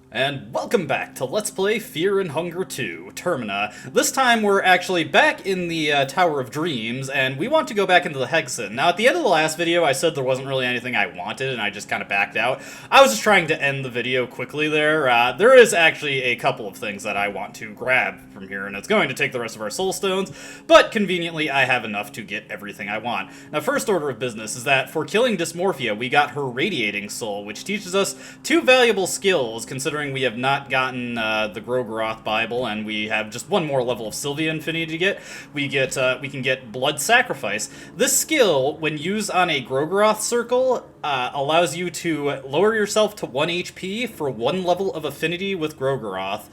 And welcome back to Let's Play Fear and Hunger 2, Termina. This time we're actually back in the Tower of Dreams, and we want to go back into the Hexen. Now, at the end of the last video, I said there wasn't really anything I wanted, and I just kind of backed out. I was just trying to end the video quickly there. There is actually a couple of things that I want to grab from here, and it's going to take the rest of our soul stones, but conveniently I have enough to get everything I want. Now, first order of business is that for killing Dysmorphia, we got her Radiating Soul, which teaches us two valuable skills, considering we have not gotten the Grogroth Bible, and we have just one more level of Sylvia Infinity to get. We can get Blood Sacrifice. This skill, when used on a Grogroth circle, allows you to lower yourself to 1 HP for one level of affinity with Grogroth.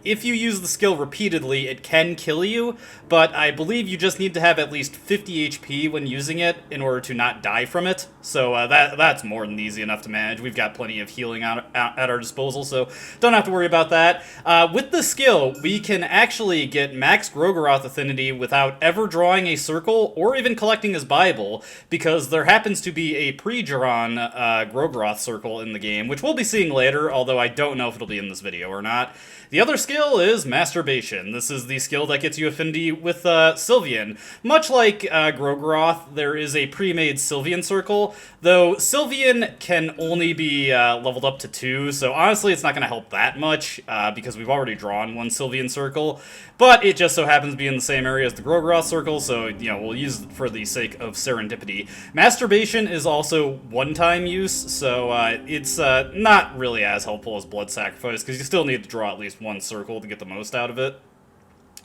If you use the skill repeatedly, it can kill you, but I believe you just need to have at least 50 HP when using it in order to not die from it, so that's more than easy enough to manage. We've got plenty of healing at our disposal, so don't have to worry about that. With the skill, we can actually get max Grogroth affinity without ever drawing a circle or even collecting his Bible, because there happens to be a pre-drawn Grogroth circle in the game, which we'll be seeing later, although I don't know if it'll be in this video or not. The other skill is Masturbation. This is the skill that gets you affinity with Sylvian. Much like Grogroth, there is a pre-made Sylvian circle, though Sylvian can only be leveled up to 2, so honestly it's not going to help that much, because we've already drawn one Sylvian circle, but it just so happens to be in the same area as the Grogroth circle, so, you know, we'll use it for the sake of serendipity. Masturbation is also one-time use, so it's not really as helpful as Blood Sacrifice, because you still need to draw at least one circle to get the most out of it.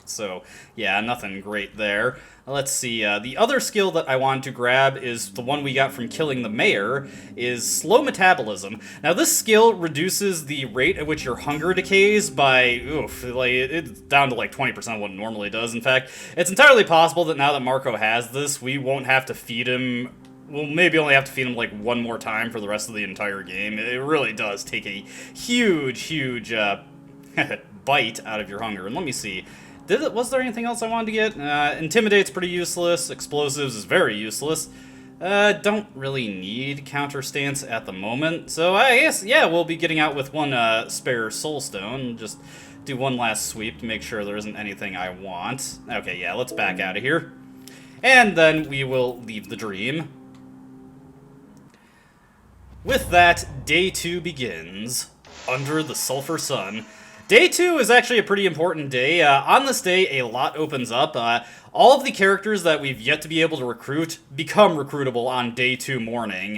So, yeah, nothing great there. Let's see, the other skill that I wanted to grab is the one we got from killing the mayor, is Slow Metabolism. Now, this skill reduces the rate at which your hunger decays by, it's down to like 20% of what it normally does. In fact, it's entirely possible that now that Marco has this, we won't have to feed him. We'll maybe only have to feed him like one more time for the rest of the entire game. It really does take a huge bite out of your hunger. And let me see. Was there anything else I wanted to get? Intimidate's pretty useless. Explosives is very useless. Don't really need counter stance at the moment. So I guess, yeah, we'll be getting out with one spare soul stone. Just do one last sweep to make sure there isn't anything I want. Okay, yeah, let's back out of here. And then we will leave the dream. With that, day 2 begins. Under the Sulphur Sun. Day 2 is actually a pretty important day. On this day, a lot opens up. All of the characters that we've yet to be able to recruit become recruitable on day 2 morning.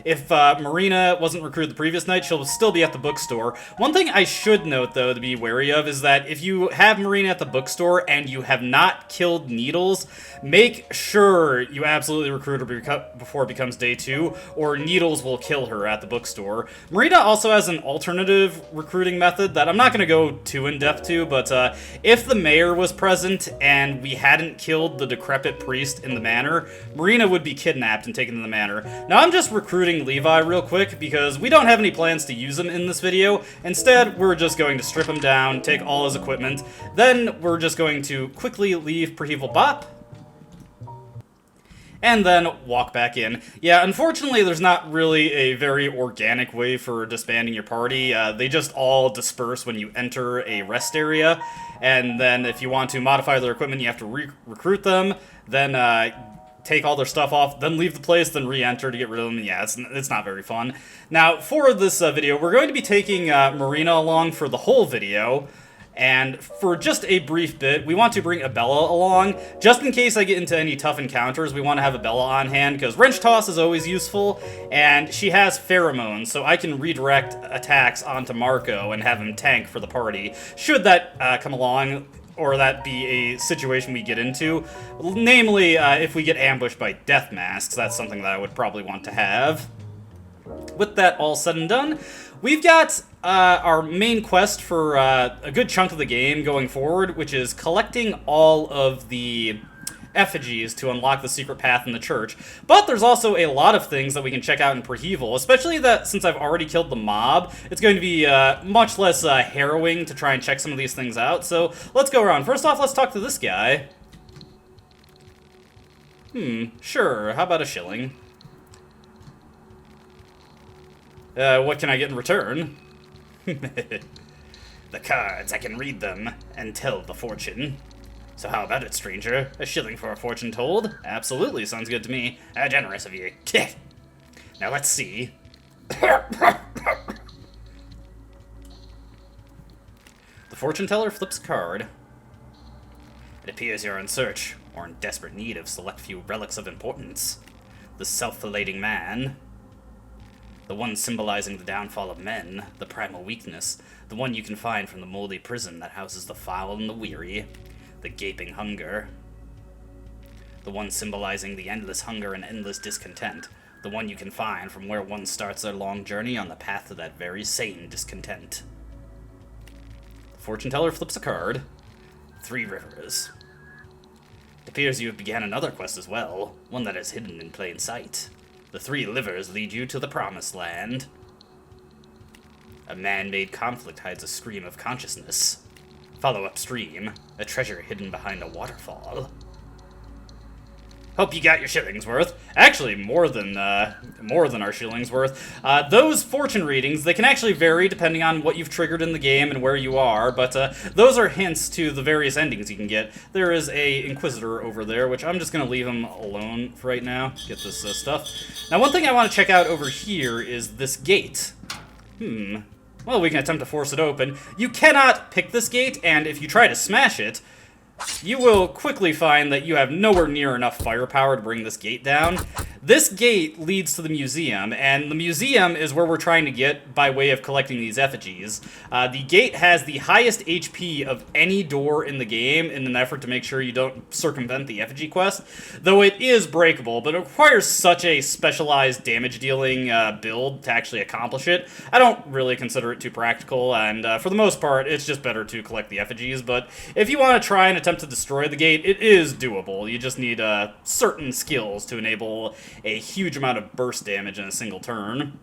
If Marina wasn't recruited the previous night, she'll still be at the bookstore. One thing I should note, though, to be wary of, is that if you have Marina at the bookstore and you have not killed Needles, make sure you absolutely recruit her before it becomes day 2, or Needles will kill her at the bookstore. Marina also has an alternative recruiting method that I'm not going to go too in-depth to, but if the mayor was present and we hadn't killed the decrepit priest in the manor, Marina would be kidnapped and taken to the manor. Now, I'm just recruiting Levi real quick because we don't have any plans to use him in this video. Instead, we're just going to strip him down, take all his equipment, then we're just going to quickly leave Prehevil Bop, and then walk back in. Yeah, unfortunately, there's not really a very organic way for disbanding your party. They just all disperse when you enter a rest area, and then if you want to modify their equipment, you have to recruit them, then take all their stuff off, then leave the place, then re-enter to get rid of them. Yeah, it's not very fun. Now, for this video, we're going to be taking Marina along for the whole video. And for just a brief bit, we want to bring Abella along. Just in case I get into any tough encounters, we want to have Abella on hand, because Wrench Toss is always useful, and she has pheromones, so I can redirect attacks onto Marco and have him tank for the party, should that come along, or that be a situation we get into. Namely, if we get ambushed by death masks, that's something that I would probably want to have. With that all said and done, we've got our main quest for a good chunk of the game going forward, which is collecting all of the effigies to unlock the secret path in the church. But there's also a lot of things that we can check out in Prehevil, especially that since I've already killed the mob, it's going to be much less harrowing to try and check some of these things out. So let's go around. First off, let's talk to this guy. Sure, how about a shilling? What can I get in return? The cards, I can read them and tell the fortune. So how about it, stranger? A shilling for a fortune told? Absolutely, sounds good to me. How generous of you. Now let's see. The fortune teller flips a card. It appears you're in search, or in desperate need of select few relics of importance. The self-filleting man. The one symbolizing the downfall of men, the primal weakness, the one you can find from the moldy prison that houses the foul and the weary, the gaping hunger. The one symbolizing the endless hunger and endless discontent, the one you can find from where one starts their long journey on the path to that very same discontent. The fortune teller flips a card. 3 rivers. It appears you have began another quest as well, one that is hidden in plain sight. The 3 livers lead you to the promised land. A man-made conflict hides a scream of consciousness. Follow upstream, a treasure hidden behind a waterfall. Hope you got your shillings worth. Actually, more than our shillings worth. Those fortune readings, they can actually vary depending on what you've triggered in the game and where you are, but those are hints to the various endings you can get. There is a Inquisitor over there, which I'm just going to leave him alone for right now. Get this stuff. Now, one thing I want to check out over here is this gate. Well, we can attempt to force it open. You cannot pick this gate, and if you try to smash it, you will quickly find that you have nowhere near enough firepower to bring this gate down. This gate leads to the museum, and the museum is where we're trying to get by way of collecting these effigies. The gate has the highest HP of any door in the game in an effort to make sure you don't circumvent the effigy quest, though it is breakable, but it requires such a specialized damage-dealing build to actually accomplish it. I don't really consider it too practical, and for the most part, it's just better to collect the effigies, but if you want to try and attempt to destroy the gate, it is doable. You just need certain skills to enable a huge amount of burst damage in a single turn.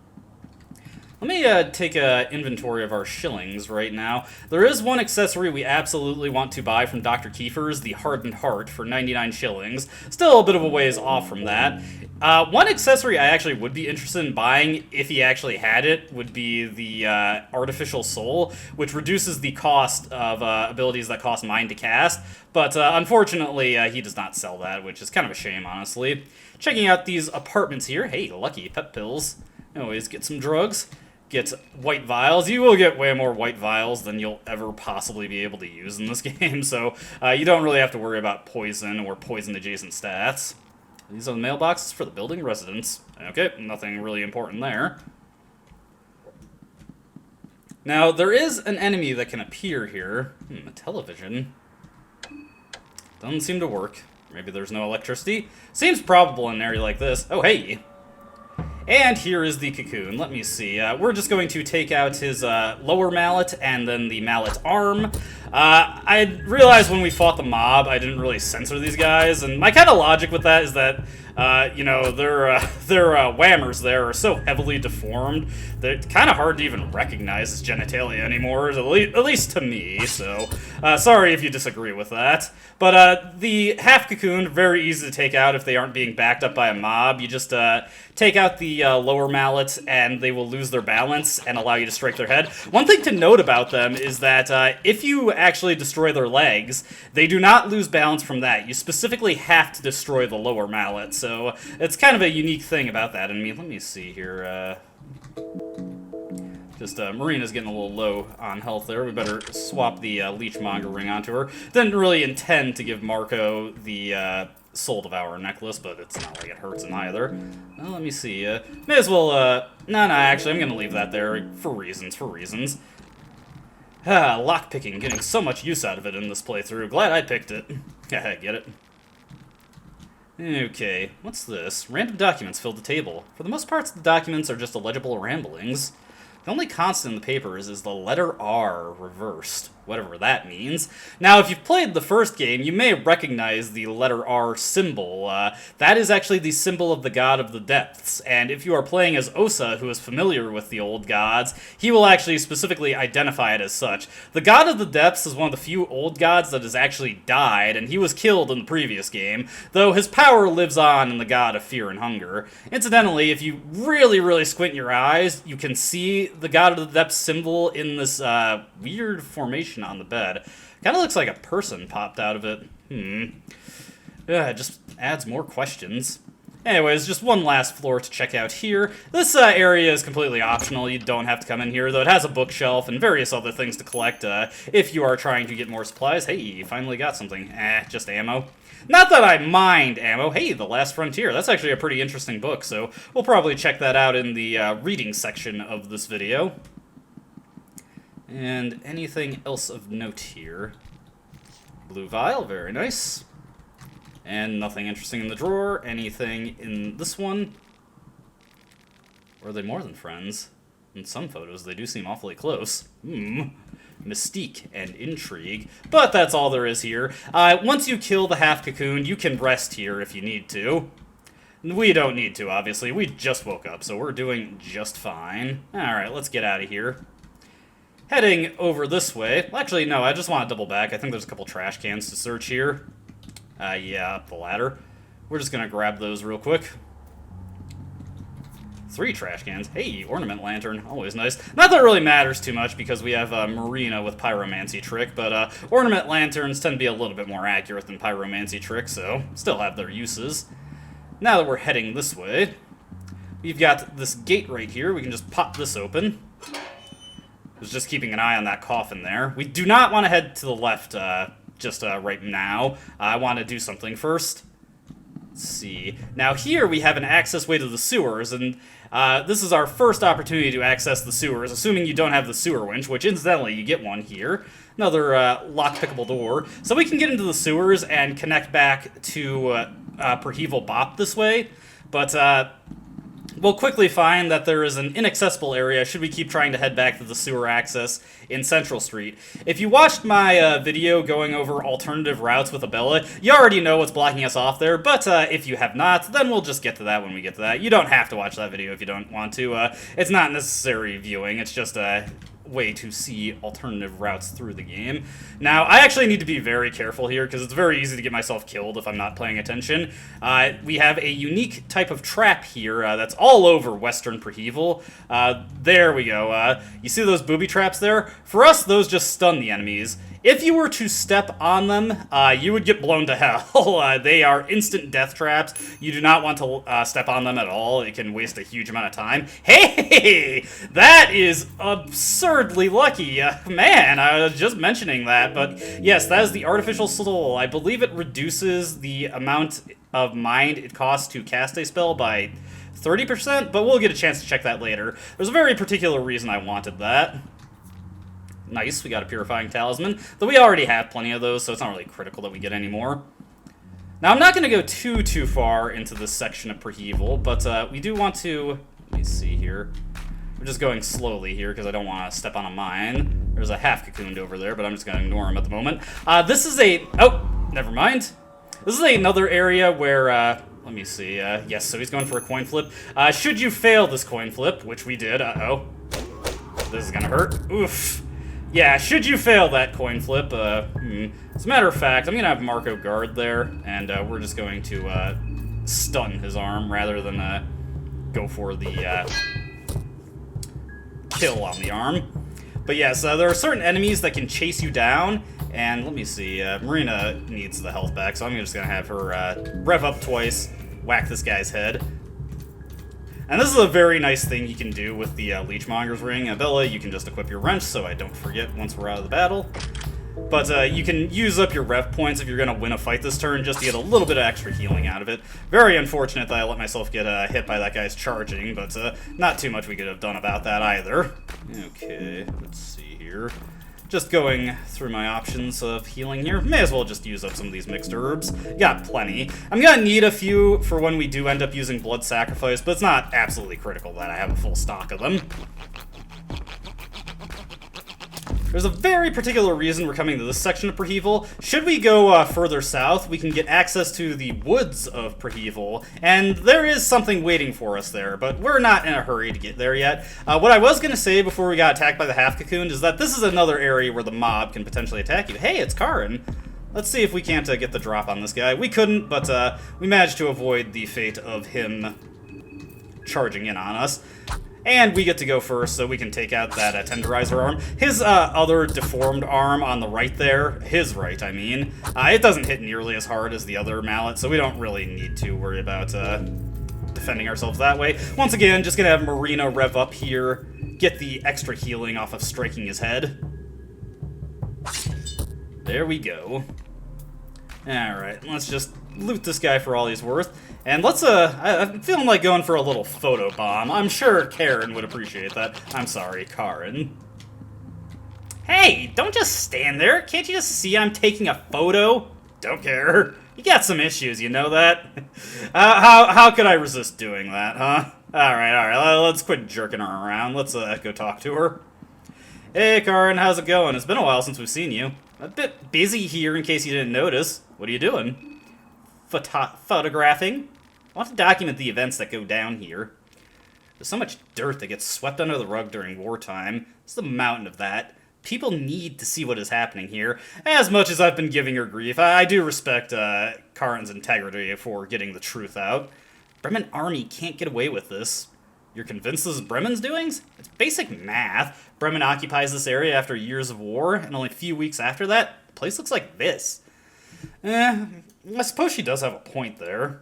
Let me take an inventory of our shillings right now. There is one accessory we absolutely want to buy from Dr. Kiefer's, the Hardened Heart, for 99 shillings. Still a bit of a ways off from that. One accessory I actually would be interested in buying, if he actually had it, would be the Artificial Soul, which reduces the cost of abilities that cost mine to cast. But unfortunately, he does not sell that, which is kind of a shame, honestly. Checking out these apartments here. Hey, lucky, pet pills. Always get some drugs. Get white vials. You will get way more white vials than you'll ever possibly be able to use in this game, so you don't really have to worry about poison or poison-adjacent stats. These are the mailboxes for the building residents. Okay, nothing really important there. Now, there is an enemy that can appear here. A television. Doesn't seem to work. Maybe there's no electricity. Seems probable in an area like this. Oh, hey! And here is the cocoon. Let me see. We're just going to take out his lower mallet and then the mallet arm. I realized when we fought the mob, I didn't really censor these guys, and my kind of logic with that is that, you know, their whammers there are so heavily deformed that it's kind of hard to even recognize as genitalia anymore, at least to me, so sorry if you disagree with that. But the half cocoon, very easy to take out if they aren't being backed up by a mob. You just take out the lower mallet and they will lose their balance and allow you to strike their head. One thing to note about them is that if you actually destroy their legs, they do not lose balance from that. You specifically have to destroy the lower mallet, so it's kind of a unique thing about that. And let me see here. Marina's getting a little low on health there. We better swap the Leechmonger ring onto her. Didn't really intend to give Marco the Soul Devourer necklace, but it's not like it hurts him either. Well, let me see. May as well, no, actually, I'm going to leave that there for reasons. Lockpicking, getting so much use out of it in this playthrough. Glad I picked it. Yeah, get it? Okay, what's this? Random documents filled the table. For the most part, the documents are just illegible ramblings. The only constant in the papers is the letter R reversed. whatever that means. Now, if you've played the first game, you may recognize the letter R symbol. That is actually the symbol of the god of the depths, and if you are playing as Osa, who is familiar with the old gods, he will actually specifically identify it as such. The god of the depths is one of the few old gods that has actually died, and he was killed in the previous game, though his power lives on in the god of fear and hunger. Incidentally, if you really squint your eyes, you can see the god of the depths symbol in this weird formation on the bed. Kind of looks like a person popped out of it. It just adds more questions. Anyways, just one last floor to check out here. This area is completely optional. You don't have to come in here, though it has a bookshelf and various other things to collect if you are trying to get more supplies. Hey, you finally got something. Just ammo. Not that I mind ammo. Hey, The Last Frontier. That's actually a pretty interesting book, so we'll probably check that out in the reading section of this video. And anything else of note here? Blue vial, very nice. And nothing interesting in the drawer. Anything in this one? Or are they more than friends? In some photos, they do seem awfully close. Mystique and intrigue. But that's all there is here. Once you kill the half-cocoon, you can rest here if you need to. We don't need to, obviously. We just woke up, so we're doing just fine. Alright, let's get out of here. Heading over this way. Well, actually, no, I just want to double back. I think there's a couple trash cans to search here. Yeah, up the ladder. We're just gonna grab those real quick. 3 trash cans. Hey, ornament lantern. Always nice. Not that it really matters too much because we have Marina with pyromancy trick, but ornament lanterns tend to be a little bit more accurate than pyromancy trick, so still have their uses. Now that we're heading this way, we've got this gate right here. We can just pop this open. I was just keeping an eye on that coffin there. We do not want to head to the left just right now. I want to do something first. Let's see. Now here we have an access way to the sewers, and this is our first opportunity to access the sewers, assuming you don't have the sewer winch, which incidentally you get one here. Another lock-pickable door. So we can get into the sewers and connect back to Prehevil Bop this way, but we'll quickly find that there is an inaccessible area should we keep trying to head back to the sewer access in Central Street. If you watched my video going over alternative routes with Abella, you already know what's blocking us off there, but if you have not, then we'll just get to that when we get to that. You don't have to watch that video if you don't want to. It's not necessary viewing, it's just a way to see alternative routes through the game. Now, I actually need to be very careful here, because it's very easy to get myself killed if I'm not paying attention. We have a unique type of trap here that's all over Western Prehevil. There we go. You see those booby traps there? For us, those just stun the enemies. If you were to step on them, you would get blown to hell. They are instant death traps. You do not want to step on them at all. It can waste a huge amount of time. Hey! That is absurdly lucky. Man, I was just mentioning that, but yes, that is the Artificial Soul. I believe it reduces the amount of mind it costs to cast a spell by 30%, but we'll get a chance to check that later. There's a very particular reason I wanted that. Nice, we got a Purifying Talisman, though we already have plenty of those, so it's not really critical that we get any more. Now, I'm not going to go too far into this section of Prehevil, but we do want to... Let me see here. We're just going slowly here, because I don't want to step on a mine. There's a half-cocooned over there, but I'm just going to ignore him at the moment. This is a... Oh, never mind. This is another area where... let me see. Yes, so he's going for a coin flip. Should you fail this coin flip, which we did... Uh-oh. This is going to hurt. Oof. Yeah, should you fail that coin flip, as a matter of fact, I'm going to have Marco guard there, and we're just going to stun his arm rather than go for the kill on the arm. But yes, there are certain enemies that can chase you down, and let me see, Marina needs the health back, so I'm just going to have her rev up twice, whack this guy's head. And this is a very nice thing you can do with the Leechmonger's Ring. Bella, you can just equip your wrench so I don't forget once we're out of the battle. But you can use up your rev points if you're going to win a fight this turn just to get a little bit of extra healing out of it. Very unfortunate that I let myself get hit by that guy's charging, but not too much we could have done about that either. Okay, let's see here. Just going through my options of healing here. May as well just use up some of these mixed herbs. Got plenty. I'm gonna need a few for when we do end up using Blood Sacrifice, but it's not absolutely critical that I have a full stock of them. There's a very particular reason we're coming to this section of Prehevil. Should we go further south, we can get access to the woods of Prehevil, and there is something waiting for us there, but we're not in a hurry to get there yet. What I was going to say before we got attacked by the half-cocoon is that this is another area where the mob can potentially attack you. Hey, it's Karin. Let's see if we can't get the drop on this guy. We couldn't, but we managed to avoid the fate of him charging in on us. And we get to go first, so we can take out that tenderizer arm. His other deformed arm on the right there, his right, I mean, it doesn't hit nearly as hard as the other mallet, so we don't really need to worry about defending ourselves that way. Once again, just gonna have Marina rev up here, get the extra healing off of striking his head. There we go. Alright, let's just loot this guy for all he's worth. And let's, I'm feeling like going for a little photo bomb. I'm sure Karin would appreciate that. I'm sorry, Karin. Hey, don't just stand there. Can't you just see I'm taking a photo? Don't care. You got some issues, you know that? How could I resist doing that, huh? Alright, let's quit jerking her around. Let's, go talk to her. Hey, Karin, how's it going? It's been a while since we've seen you. A bit busy here in case you didn't notice. What are you doing? Photographing? I want to document the events that go down here. There's so much dirt that gets swept under the rug during wartime. It's the mountain of that. People need to see what is happening here. As much as I've been giving her grief, I do respect Karin's integrity for getting the truth out. Bremen army can't get away with this. You're convinced this is Bremen's doings? It's basic math. Bremen occupies this area after years of war, and only a few weeks after that, the place looks like this. I suppose she does have a point there.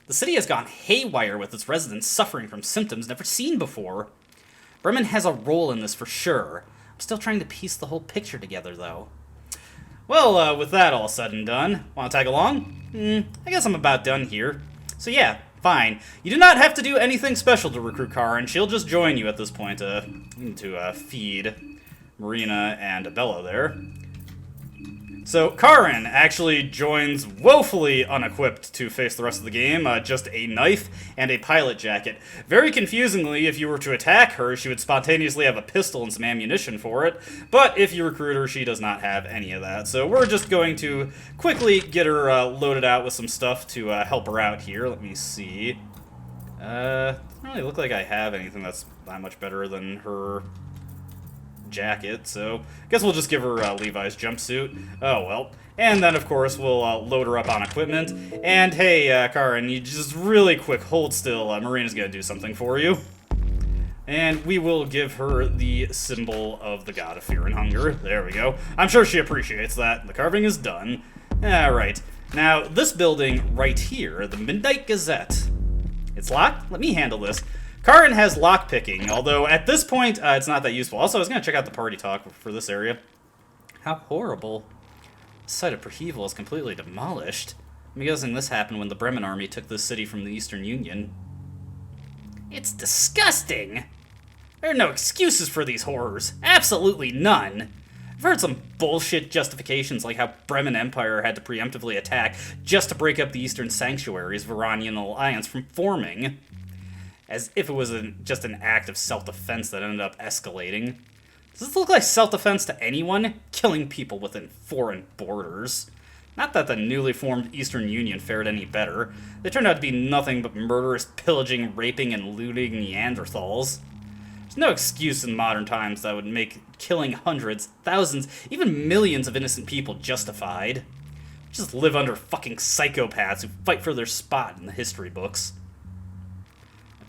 The city has gone haywire with its residents suffering from symptoms never seen before. Bremen has a role in this for sure. I'm still trying to piece the whole picture together, though. Well, with that all said and done, want to tag along? I guess I'm about done here. So yeah, fine. You do not have to do anything special to recruit Karin. She'll just join you at this point to feed Marina and Bella there. So Karin actually joins woefully unequipped to face the rest of the game, just a knife and a pilot jacket. Very confusingly, if you were to attack her, she would spontaneously have a pistol and some ammunition for it, but if you recruit her, she does not have any of that. So we're just going to quickly get her loaded out with some stuff to help her out here. Let me see. Doesn't really look like I have anything that's that much better than her jacket, so I guess we'll just give her Levi's jumpsuit. Oh well. And then, of course, we'll load her up on equipment. And hey, Karin, you just really quick hold still. Marina's gonna do something for you. And we will give her the symbol of the god of fear and hunger. There we go. I'm sure she appreciates that. The carving is done. Alright. Now, this building right here, the Midnight Gazette. It's locked? Let me handle this. Karin has lockpicking, although at this point, it's not that useful. Also, I was going to check out the party talk for this area. How horrible. The site of Prehevil is completely demolished. I'm guessing this happened when the Bremen army took this city from the Eastern Union. It's disgusting! There are no excuses for these horrors. Absolutely none. I've heard some bullshit justifications like how Bremen Empire had to preemptively attack just to break up the Eastern Sanctuary's Varanian alliance from forming. As if it was just an act of self-defense that ended up escalating. Does this look like self-defense to anyone? Killing people within foreign borders. Not that the newly formed Eastern Union fared any better. They turned out to be nothing but murderous pillaging, raping, and looting Neanderthals. There's no excuse in modern times that would make killing hundreds, thousands, even millions of innocent people justified. We just live under fucking psychopaths who fight for their spot in the history books.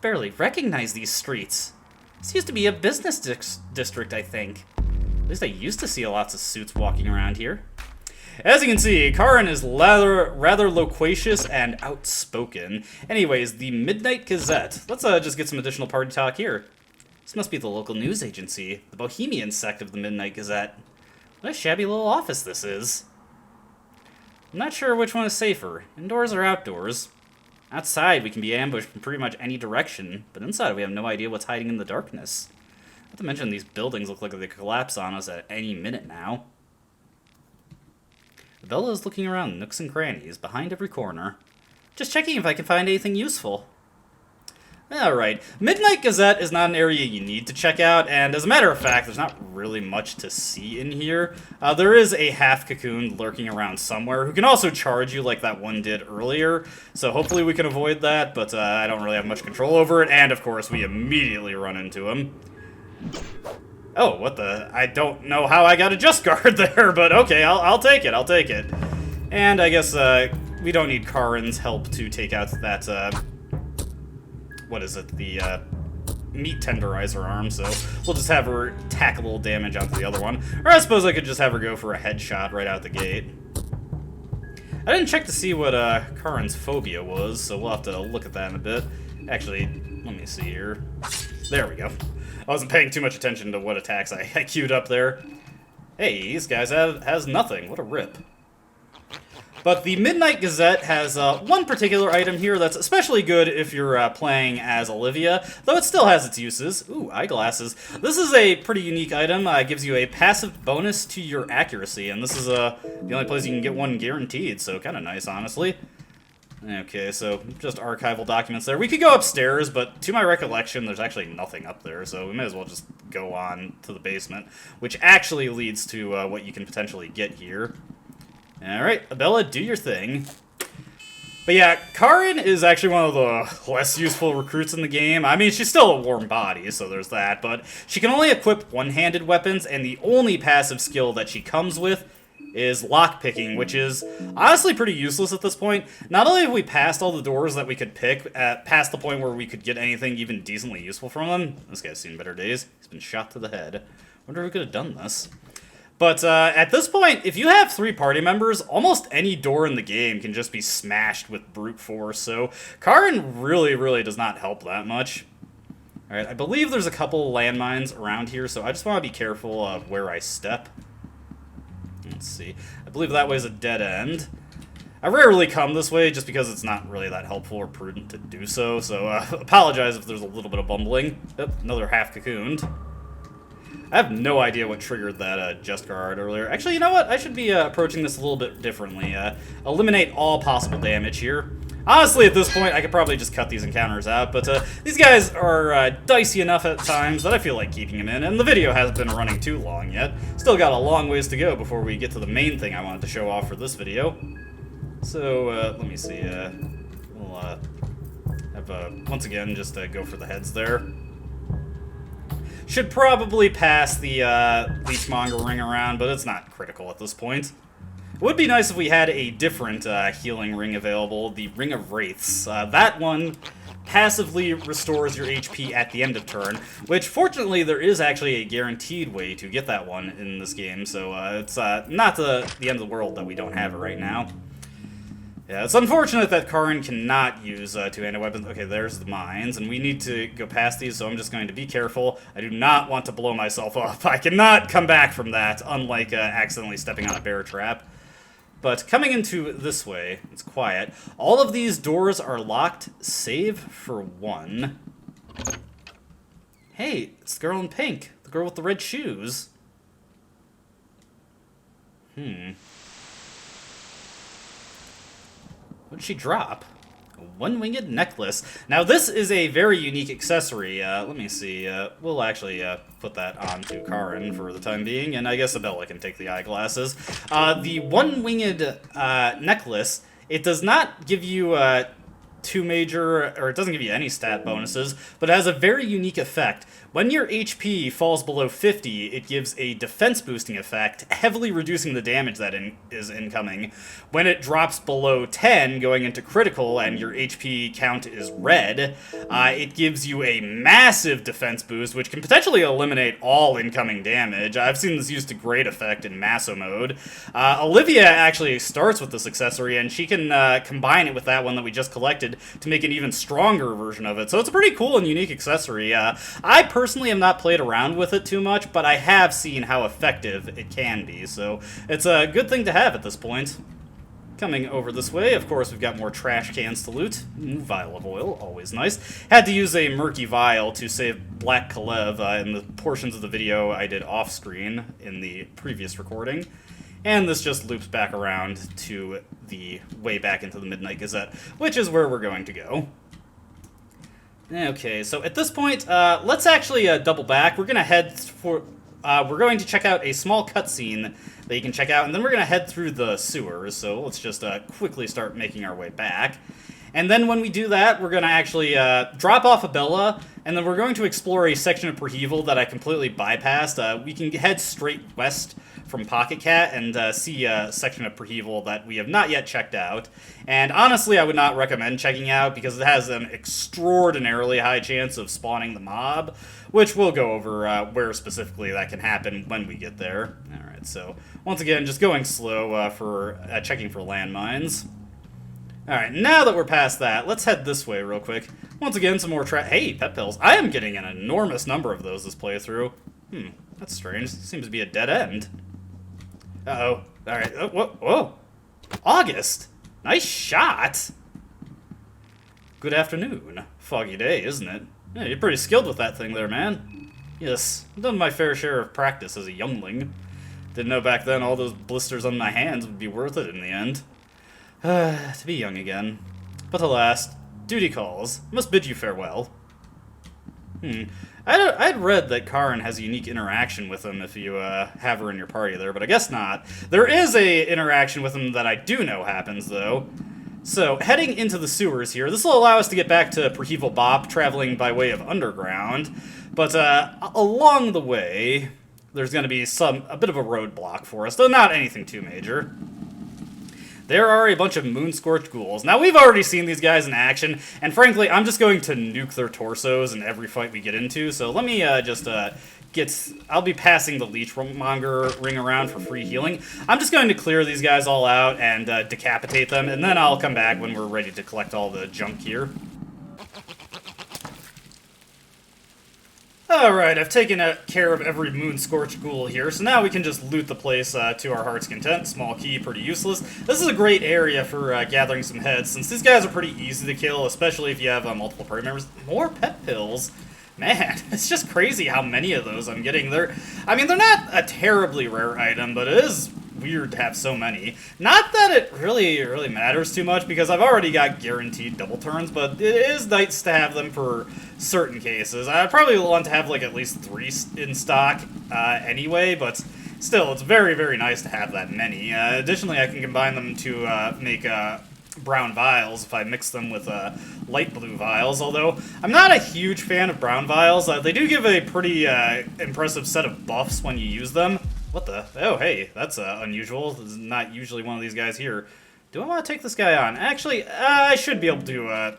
Barely recognize these streets. This used to be a business district, I think. At least I used to see lots of suits walking around here. As you can see, Karin is rather loquacious and outspoken. Anyways, the Midnight Gazette. Let's just get some additional party talk here. This must be the local news agency, the Bohemian sect of the Midnight Gazette. What a shabby little office this is. I'm not sure which one is safer, indoors or outdoors. Outside, we can be ambushed from pretty much any direction, but inside we have no idea what's hiding in the darkness. Not to mention, these buildings look like they could collapse on us at any minute now. Bella is looking around nooks and crannies, behind every corner. Just checking if I can find anything useful. Alright, Midnight Gazette is not an area you need to check out, and as a matter of fact, there's not really much to see in here. There is a half-cocoon lurking around somewhere who can also charge you like that one did earlier, so hopefully we can avoid that, but I don't really have much control over it, and of course we immediately run into him. Oh, what the? I don't know how I got a Just Guard there, but okay, I'll take it, I'll take it. And I guess we don't need Karin's help to take out that, what is it, the meat tenderizer arm, so we'll just have her tack a little damage onto the other one. Or I suppose I could just have her go for a headshot right out the gate. I didn't check to see what Karin's phobia was, so we'll have to look at that in a bit. Actually, let me see here. There we go. I wasn't paying too much attention to what attacks I queued up there. Hey, these guys has nothing. What a rip. But the Midnight Gazette has one particular item here that's especially good if you're playing as Olivia, though it still has its uses. Ooh, eyeglasses. This is a pretty unique item. It gives you a passive bonus to your accuracy, and this is the only place you can get one guaranteed, so kind of nice, honestly. Okay, so just archival documents there. We could go upstairs, but to my recollection, there's actually nothing up there, so we may as well just go on to the basement, which actually leads to what you can potentially get here. Alright, Abella, do your thing. But yeah, Karin is actually one of the less useful recruits in the game. I mean, she's still a warm body, so there's that, but she can only equip one-handed weapons, and the only passive skill that she comes with is lockpicking, which is honestly pretty useless at this point. Not only have we passed all the doors that we could pick, past the point where we could get anything even decently useful from them. This guy's seen better days. He's been shot to the head. Wonder who could have done this. But at this point, if you have 3 party members, almost any door in the game can just be smashed with brute force, so Karin really does not help that much. Alright, I believe there's a couple landmines around here, so I just want to be careful of where I step. Let's see. I believe that way's a dead end. I rarely come this way just because it's not really that helpful or prudent to do so, so apologize if there's a little bit of bumbling. Oh, another half-cocooned. I have no idea what triggered that Just Guard earlier. Actually, you know what? I should be approaching this a little bit differently. Eliminate all possible damage here. Honestly, at this point, I could probably just cut these encounters out, but these guys are dicey enough at times that I feel like keeping them in, and the video hasn't been running too long yet. Still got a long ways to go before we get to the main thing I wanted to show off for this video. So, let me see. We'll have, once again, just go for the heads there. Should probably pass the Leechmonger ring around, but it's not critical at this point. It would be nice if we had a different healing ring available, the Ring of Wraiths. That one passively restores your HP at the end of turn, which fortunately there is actually a guaranteed way to get that one in this game, so it's not the end of the world that we don't have it right now. Yeah, it's unfortunate that Karin cannot use two-handed weapons. Okay, there's the mines, and we need to go past these, so I'm just going to be careful. I do not want to blow myself up. I cannot come back from that, unlike accidentally stepping on a bear trap. But coming into this way, it's quiet. All of these doors are locked, save for one. Hey, it's the girl in pink. The girl with the red shoes. What did she drop? A one-winged necklace. Now, this is a very unique accessory. Let me see. We'll actually put that onto Karin for the time being, and I guess Abella can take the eyeglasses. The one-winged necklace, it does not give you two major, or it doesn't give you any stat bonuses, but it has a very unique effect. When your HP falls below 50, it gives a defense boosting effect, heavily reducing the damage that is incoming. When it drops below 10, going into critical, and your HP count is red, it gives you a massive defense boost, which can potentially eliminate all incoming damage. I've seen this used to great effect in Masso mode. Olivia actually starts with this accessory, and she can combine it with that one that we just collected to make an even stronger version of it. So it's a pretty cool and unique accessory. I personally have not played around with it too much, but I have seen how effective it can be, so it's a good thing to have at this point. Coming over this way, of course, we've got more trash cans to loot. Vial of oil, always nice. Had to use a murky vial to save Black Kalev in the portions of the video I did off-screen in the previous recording. And this just loops back around to the way back into the Midnight Gazette, which is where we're going to go. Okay, so at this point, let's actually double back. We're going to check out a small cutscene that you can check out, and then we're gonna head through the sewers. So let's just quickly start making our way back. And then when we do that, we're gonna actually drop off Abella, and then we're going to explore a section of Prehevil that I completely bypassed. We can head straight west from Pocket Cat and see a section of Prehevil that we have not yet checked out. And honestly, I would not recommend checking out because it has an extraordinarily high chance of spawning the mob, which we'll go over where specifically that can happen when we get there. Alright, so once again, just going slow for checking for landmines. Alright, now that we're past that, let's head this way real quick. Once again, some more Hey, pet pills. I am getting an enormous number of those this playthrough. That's strange. Seems to be a dead end. Uh-oh. Alright. Oh, whoa. August! Nice shot! Good afternoon. Foggy day, isn't it? Yeah, you're pretty skilled with that thing there, man. Yes, I've done my fair share of practice as a youngling. Didn't know back then all those blisters on my hands would be worth it in the end. To be young again. But alas, duty calls. Must bid you farewell. I'd read that Karin has a unique interaction with him if you have her in your party there, but I guess not. There is a interaction with him that I do know happens, though. So, heading into the sewers here, this will allow us to get back to Prehevil Bop, traveling by way of underground. But along the way, there's going to be a bit of a roadblock for us, though not anything too major. There are a bunch of Moonscorched ghouls. Now, we've already seen these guys in action, and frankly, I'm just going to nuke their torsos in every fight we get into, so let me I'll be passing the Leechmonger ring around for free healing. I'm just going to clear these guys all out and decapitate them, and then I'll come back when we're ready to collect all the junk here. Alright, I've taken care of every Moonscorched ghoul here, so now we can just loot the place to our heart's content. Small key, pretty useless. This is a great area for gathering some heads, since these guys are pretty easy to kill, especially if you have multiple party members. More pet pills. Man, it's just crazy how many of those I'm getting. They're not a terribly rare item, but it is weird to have so many. Not that it really matters too much, because I've already got guaranteed double turns, but it is nice to have them for certain cases. I'd probably want to have like at least 3 in stock anyway, but still, it's very nice to have that many. Additionally, I can combine them to make brown vials if I mix them with light blue vials, although I'm not a huge fan of brown vials. They do give a pretty impressive set of buffs when you use them. What the? Oh, hey, that's unusual. This is not usually one of these guys here. Do I want to take this guy on? Actually, I should be able to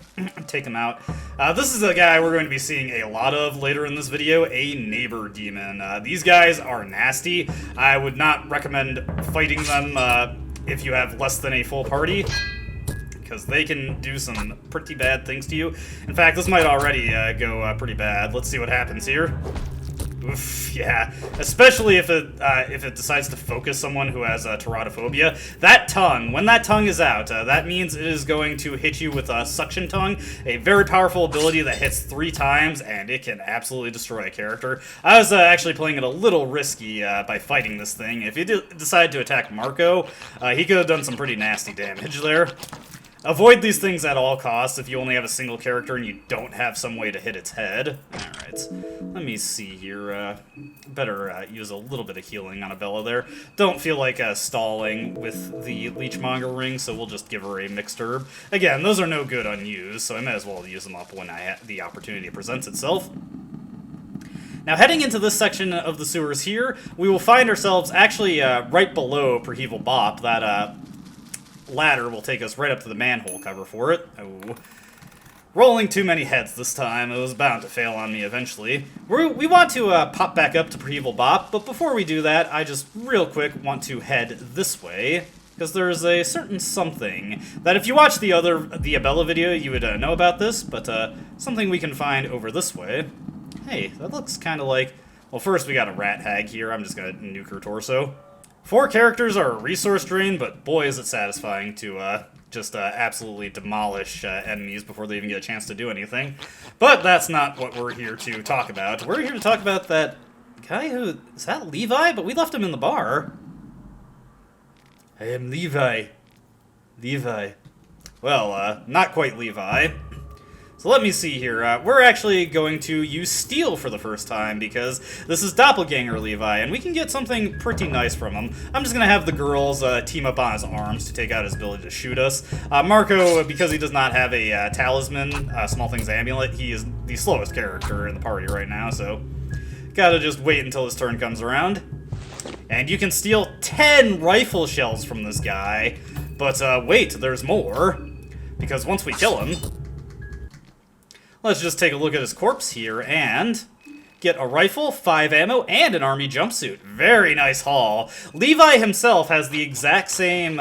take him out. This is a guy we're going to be seeing a lot of later in this video, a neighbor demon. These guys are nasty. I would not recommend fighting them if you have less than a full party, because they can do some pretty bad things to you. In fact, this might already go pretty bad. Let's see what happens here. Oof, yeah, especially if it decides to focus someone who has teratophobia. That tongue, when that tongue is out, that means it is going to hit you with a suction tongue, a very powerful ability that hits 3 times, and it can absolutely destroy a character. I was actually playing it a little risky by fighting this thing. If you decide to attack Marco, he could have done some pretty nasty damage there. Avoid these things at all costs if you only have a single character and you don't have some way to hit its head. Alright, let me see here. Better use a little bit of healing on Abella there. Don't feel like stalling with the Leechmonger ring, so we'll just give her a mixed herb. Again, those are no good unused, so I may as well use them up when the opportunity presents itself. Now, heading into this section of the sewers here, we will find ourselves actually right below Prehevil Bop. That ladder will take us right up to the manhole cover for it. Oh. Rolling too many heads this time. It was bound to fail on me eventually. We want to pop back up to Prehevil Bop, but before we do that, I just real quick want to head this way, because there's a certain something that if you watch the Abella video, you would know about this, but something we can find over this way. Hey, that looks kind of like... Well, first we got a rat hag here. I'm just going to nuke her torso. 4 characters are a resource drain, but boy is it satisfying to just absolutely demolish enemies before they even get a chance to do anything. But that's not what we're here to talk about. We're here to talk about that guy who... Is that Levi? But we left him in the bar. I am Levi. Levi. Well, not quite Levi. So let me see here. We're actually going to use Steel for the first time because this is Doppelganger Levi, and we can get something pretty nice from him. I'm just going to have the girls team up on his arms to take out his ability to shoot us. Marco, because he does not have a talisman, Small Things Amulet, he is the slowest character in the party right now, so gotta just wait until his turn comes around. And you can steal 10 rifle shells from this guy, but wait, there's more, because once we kill him... Let's just take a look at his corpse here and get a rifle, 5 ammo, and an army jumpsuit. Very nice haul. Levi himself has the exact same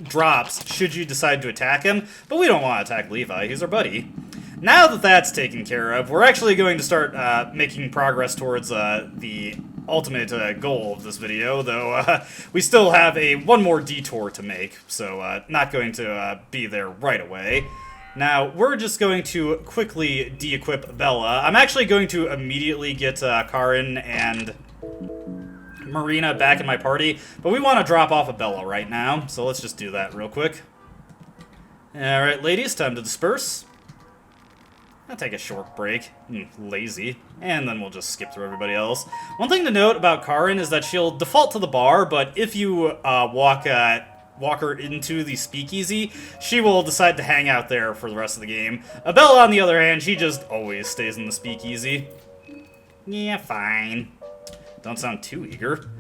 drops should you decide to attack him, but we don't want to attack Levi. He's our buddy. Now that that's taken care of, we're actually going to start making progress towards the ultimate goal of this video, though we still have one more detour to make, so not going to be there right away. Now, we're just going to quickly de-equip Bella. I'm actually going to immediately get Karin and Marina back in my party, but we want to drop off a Bella right now, so let's just do that real quick. Alright, ladies, time to disperse. I'll take a short break. Lazy. And then we'll just skip through everybody else. One thing to note about Karin is that she'll default to the bar, but if you walk her into the speakeasy, she will decide to hang out there for the rest of the game. Bella, on the other hand, she just always stays in the speakeasy. Yeah, fine. Don't sound too eager.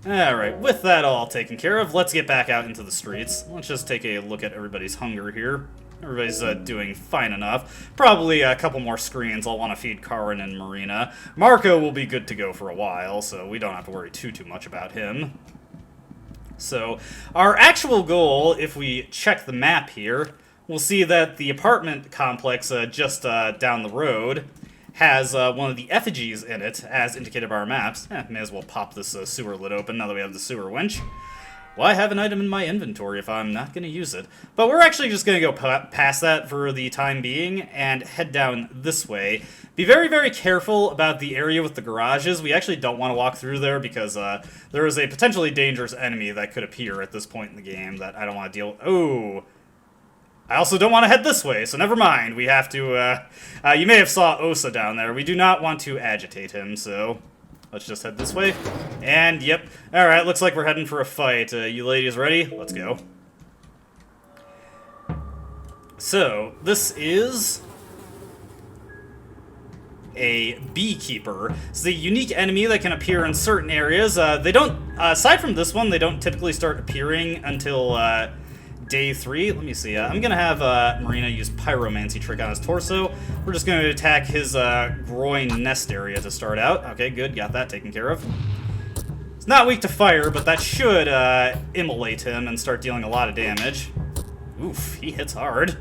Alright, with that all taken care of, let's get back out into the streets. Let's just take a look at everybody's hunger here. Everybody's doing fine enough. Probably a couple more screens I'll want to feed Karin and Marina. Marco will be good to go for a while, so we don't have to worry too much about him. So, our actual goal, if we check the map here, we'll see that the apartment complex just down the road has one of the effigies in it, as indicated by our maps. May as well pop this sewer lid open now that we have the sewer winch. Why have an item in my inventory if I'm not going to use it? But we're actually just going to go past that for the time being and head down this way. Be very, very careful about the area with the garages. We actually don't want to walk through there because there is a potentially dangerous enemy that could appear at this point in the game that I don't want to deal with. Oh, I also don't want to head this way, so never mind. We have to, you may have saw Osa down there. We do not want to agitate him, so let's just head this way. And, yep. Alright, looks like we're heading for a fight. You ladies ready? Let's go. So, this is a Beekeeper. It's the unique enemy that can appear in certain areas. They don't, aside from this one, they don't typically start appearing until day 3. Let me see. I'm going to have Marina use Pyromancy trick on his torso. We're just going to attack his groin nest area to start out. Okay, good. Got that taken care of. It's not weak to fire, but that should immolate him and start dealing a lot of damage. Oof, he hits hard.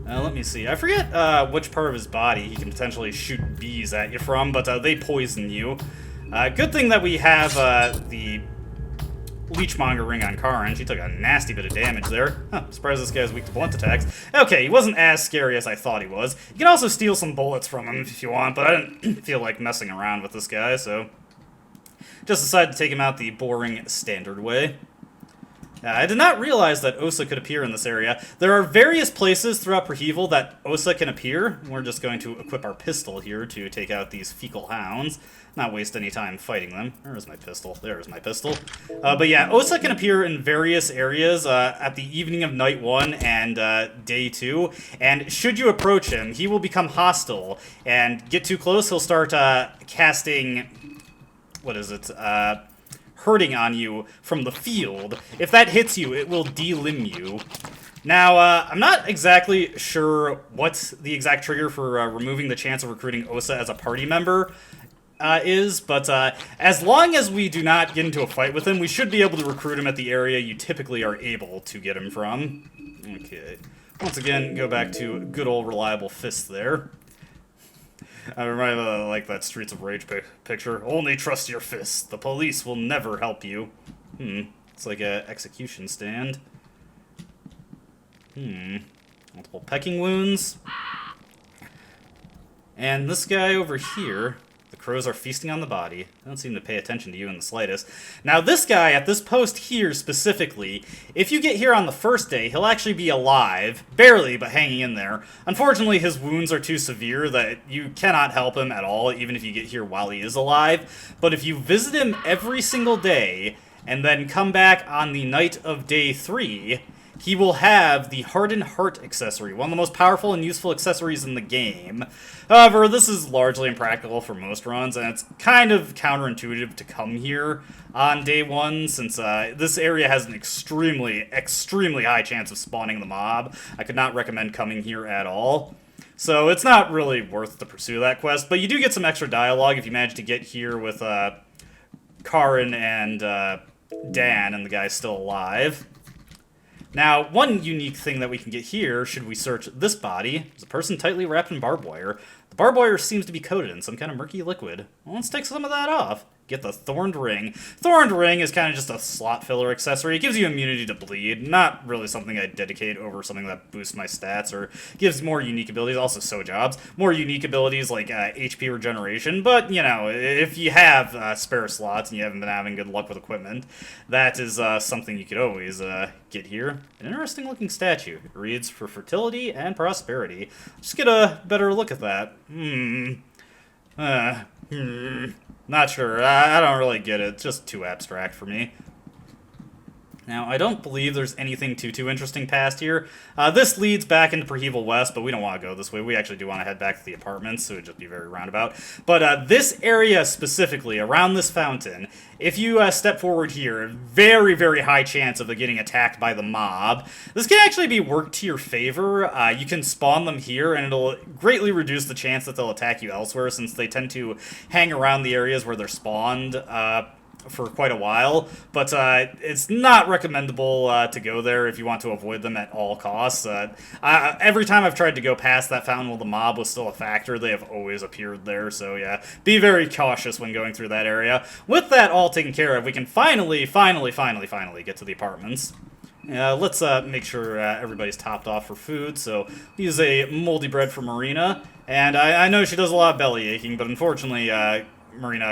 Let me see. I forget which part of his body he can potentially shoot bees at you from, but they poison you. Good thing that we have the Leechmonger ring on Karin. She took a nasty bit of damage there. Huh, surprised this guy's weak to blunt attacks. Okay, he wasn't as scary as I thought he was. You can also steal some bullets from him if you want, but I didn't feel like messing around with this guy, so just decided to take him out the boring, standard way. I did not realize that Osa could appear in this area. There are various places throughout Prehevil that Osa can appear. We're just going to equip our pistol here to take out these fecal hounds. Not waste any time fighting them. Where's my pistol? There's my pistol. But yeah, Osa can appear in various areas at the evening of night 1 and day 2. And should you approach him, he will become hostile. And get too close, he'll start casting... What is it? Hurting on you from the field. If that hits you, it will delimb you. Now, I'm not exactly sure what's the exact trigger for removing the chance of recruiting Osa as a party member is, but as long as we do not get into a fight with him, we should be able to recruit him at the area you typically are able to get him from. Okay. Once again, go back to good old reliable fist there. I remind like that Streets of Rage picture. Only trust your fists. The police will never help you. It's like a execution stand. Multiple pecking wounds. And this guy over here, the Crows are feasting on the body. They don't seem to pay attention to you in the slightest. Now, this guy at this post here specifically, if you get here on the first day, he'll actually be alive. Barely, but hanging in there. Unfortunately, his wounds are too severe that you cannot help him at all, even if you get here while he is alive. But if you visit him every single day, and then come back on the night of day 3... he will have the Hardened Heart accessory, one of the most powerful and useful accessories in the game. However, this is largely impractical for most runs, and it's kind of counterintuitive to come here on day 1, since this area has an extremely high chance of spawning the mob. I could not recommend coming here at all. So it's not really worth to pursue that quest, but you do get some extra dialogue if you manage to get here with Karin and Daan, and the guy's still alive. Now, one unique thing that we can get here, should we search this body, is a person tightly wrapped in barbed wire. The barbed wire seems to be coated in some kind of murky liquid. Well, let's take some of that off. Get the Thorned Ring. Thorned Ring is kind of just a slot filler accessory. It gives you immunity to bleed. Not really something I'd dedicate over something that boosts my stats or gives more unique abilities. Also, so jobs. More unique abilities like HP regeneration. But, you know, if you have spare slots and you haven't been having good luck with equipment, that is something you could always get here. An interesting looking statue. It reads for fertility and prosperity. Just get a better look at that. Not sure. I don't really get it. It's just too abstract for me. Now, I don't believe there's anything too interesting past here. This leads back into Prehevil West, but we don't want to go this way. We actually do want to head back to the apartments, so it would just be very roundabout. But this area specifically, around this fountain, if you step forward here, very high chance of getting attacked by the mob. This can actually be worked to your favor. You can spawn them here, and it'll greatly reduce the chance that they'll attack you elsewhere, since they tend to hang around the areas where they're spawned for quite a while, but it's not recommendable to go there if you want to avoid them at all costs. Every time I've tried to go past that fountain while the mob was still a factor, they have always appeared there, so yeah, be very cautious when going through that area. With that all taken care of, we can finally get to the apartments. Let's make sure everybody's topped off for food, so use a moldy bread for Marina, and I know she does a lot of belly aching, but unfortunately,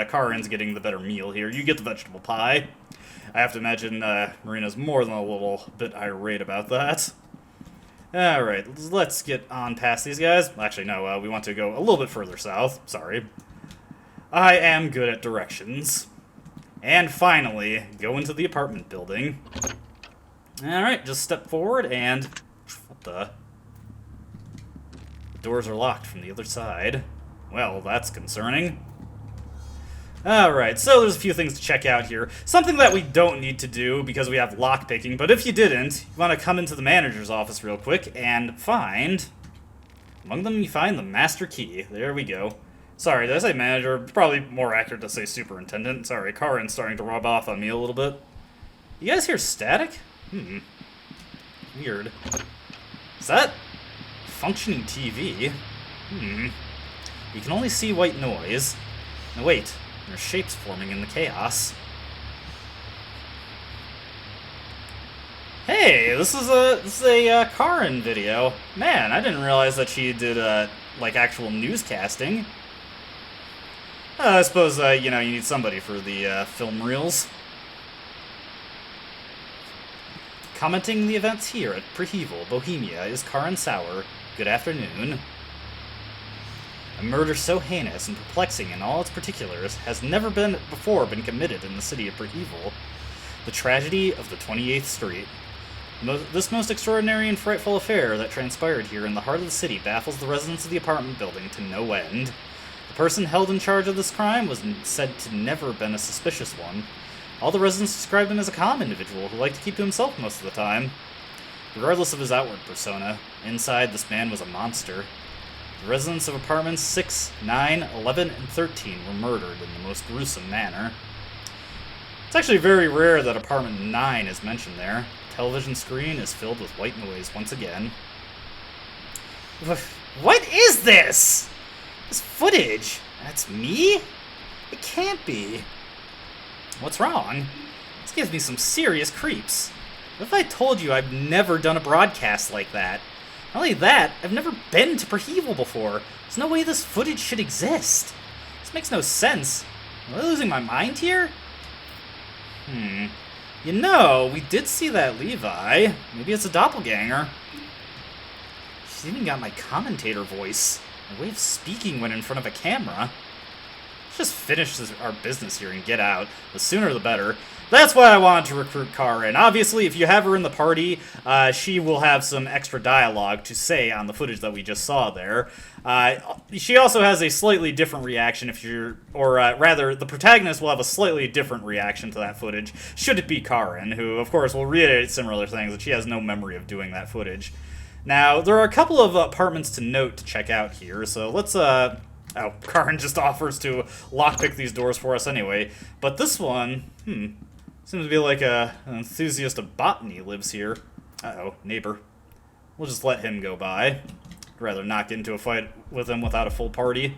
Karin's getting the better meal here. You get the vegetable pie. I have to imagine Marina's more than a little bit irate about that. Alright, let's get on past these guys. Actually, no, we want to go a little bit further south. Sorry. I am good at directions. And finally, go into the apartment building. Alright, just step forward and... what the... The doors are locked from the other side. Well, that's concerning. Alright, so there's a few things to check out here. Something that we don't need to do because we have lockpicking, but if you didn't, you want to come into the manager's office real quick and find... among them you find the master key. There we go. Sorry, did I say manager? Probably more accurate to say superintendent. Sorry, Karin's starting to rub off on me a little bit. You guys hear static? Weird. Is that functioning TV? You can only see white noise. Now wait. There's shapes forming in the chaos. Hey, this is a Karin video. Man, I didn't realize that she did like actual newscasting. I suppose you know, you need somebody for the film reels. Commenting the events here at Prehevil, Bohemia, is Karin Sauer. Good afternoon. A murder so heinous and perplexing in all its particulars has never before been committed in the city of Prehevil. The tragedy of the 28th Street. This most extraordinary and frightful affair that transpired here in the heart of the city baffles the residents of the apartment building to no end. The person held in charge of this crime was said to never have been a suspicious one. All the residents described him as a calm individual who liked to keep to himself most of the time. Regardless of his outward persona, inside this man was a monster. The residents of apartments 6, 9, 11, and 13 were murdered in the most gruesome manner. It's actually very rare that apartment 9 is mentioned there. The television screen is filled with white noise once again. What is this? This footage? That's me? It can't be. What's wrong? This gives me some serious creeps. What if I told you I've never done a broadcast like that? Not only that, I've never been to Prehevil before. There's no way this footage should exist. This This makes no sense. Am I losing my mind here? You know, we did see that Levi. Maybe it's a doppelganger. She's even got my commentator voice. My way of speaking when in front of a camera. Let's just finish our business here and get out. The sooner the better. That's why I wanted to recruit Karin. Obviously, if you have her in the party, she will have some extra dialogue to say on the footage that we just saw there. She also has a slightly different reaction if you're... Or rather, the protagonist will have a slightly different reaction to that footage, should it be Karin, who, of course, will reiterate similar things, that she has no memory of doing that footage. Now, there are a couple of apartments to note to check out here, so let's... Oh, Karin just offers to lockpick these doors for us anyway. But this one, seems to be like an enthusiast of botany lives here. Uh-oh, neighbor. We'll just let him go by. I'd rather not get into a fight with him without a full party.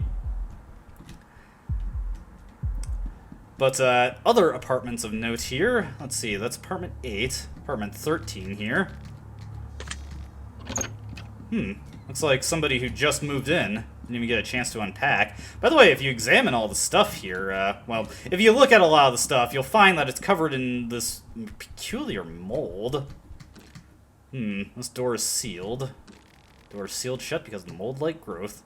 But other apartments of note here. Let's see, that's apartment 8, apartment 13 here. Looks like somebody who just moved in. Didn't even get a chance to unpack. By the way, if you examine all the stuff here, well, if you look at a lot of the stuff, you'll find that it's covered in this peculiar mold. This door is sealed. Door is sealed shut because of the mold-like growth.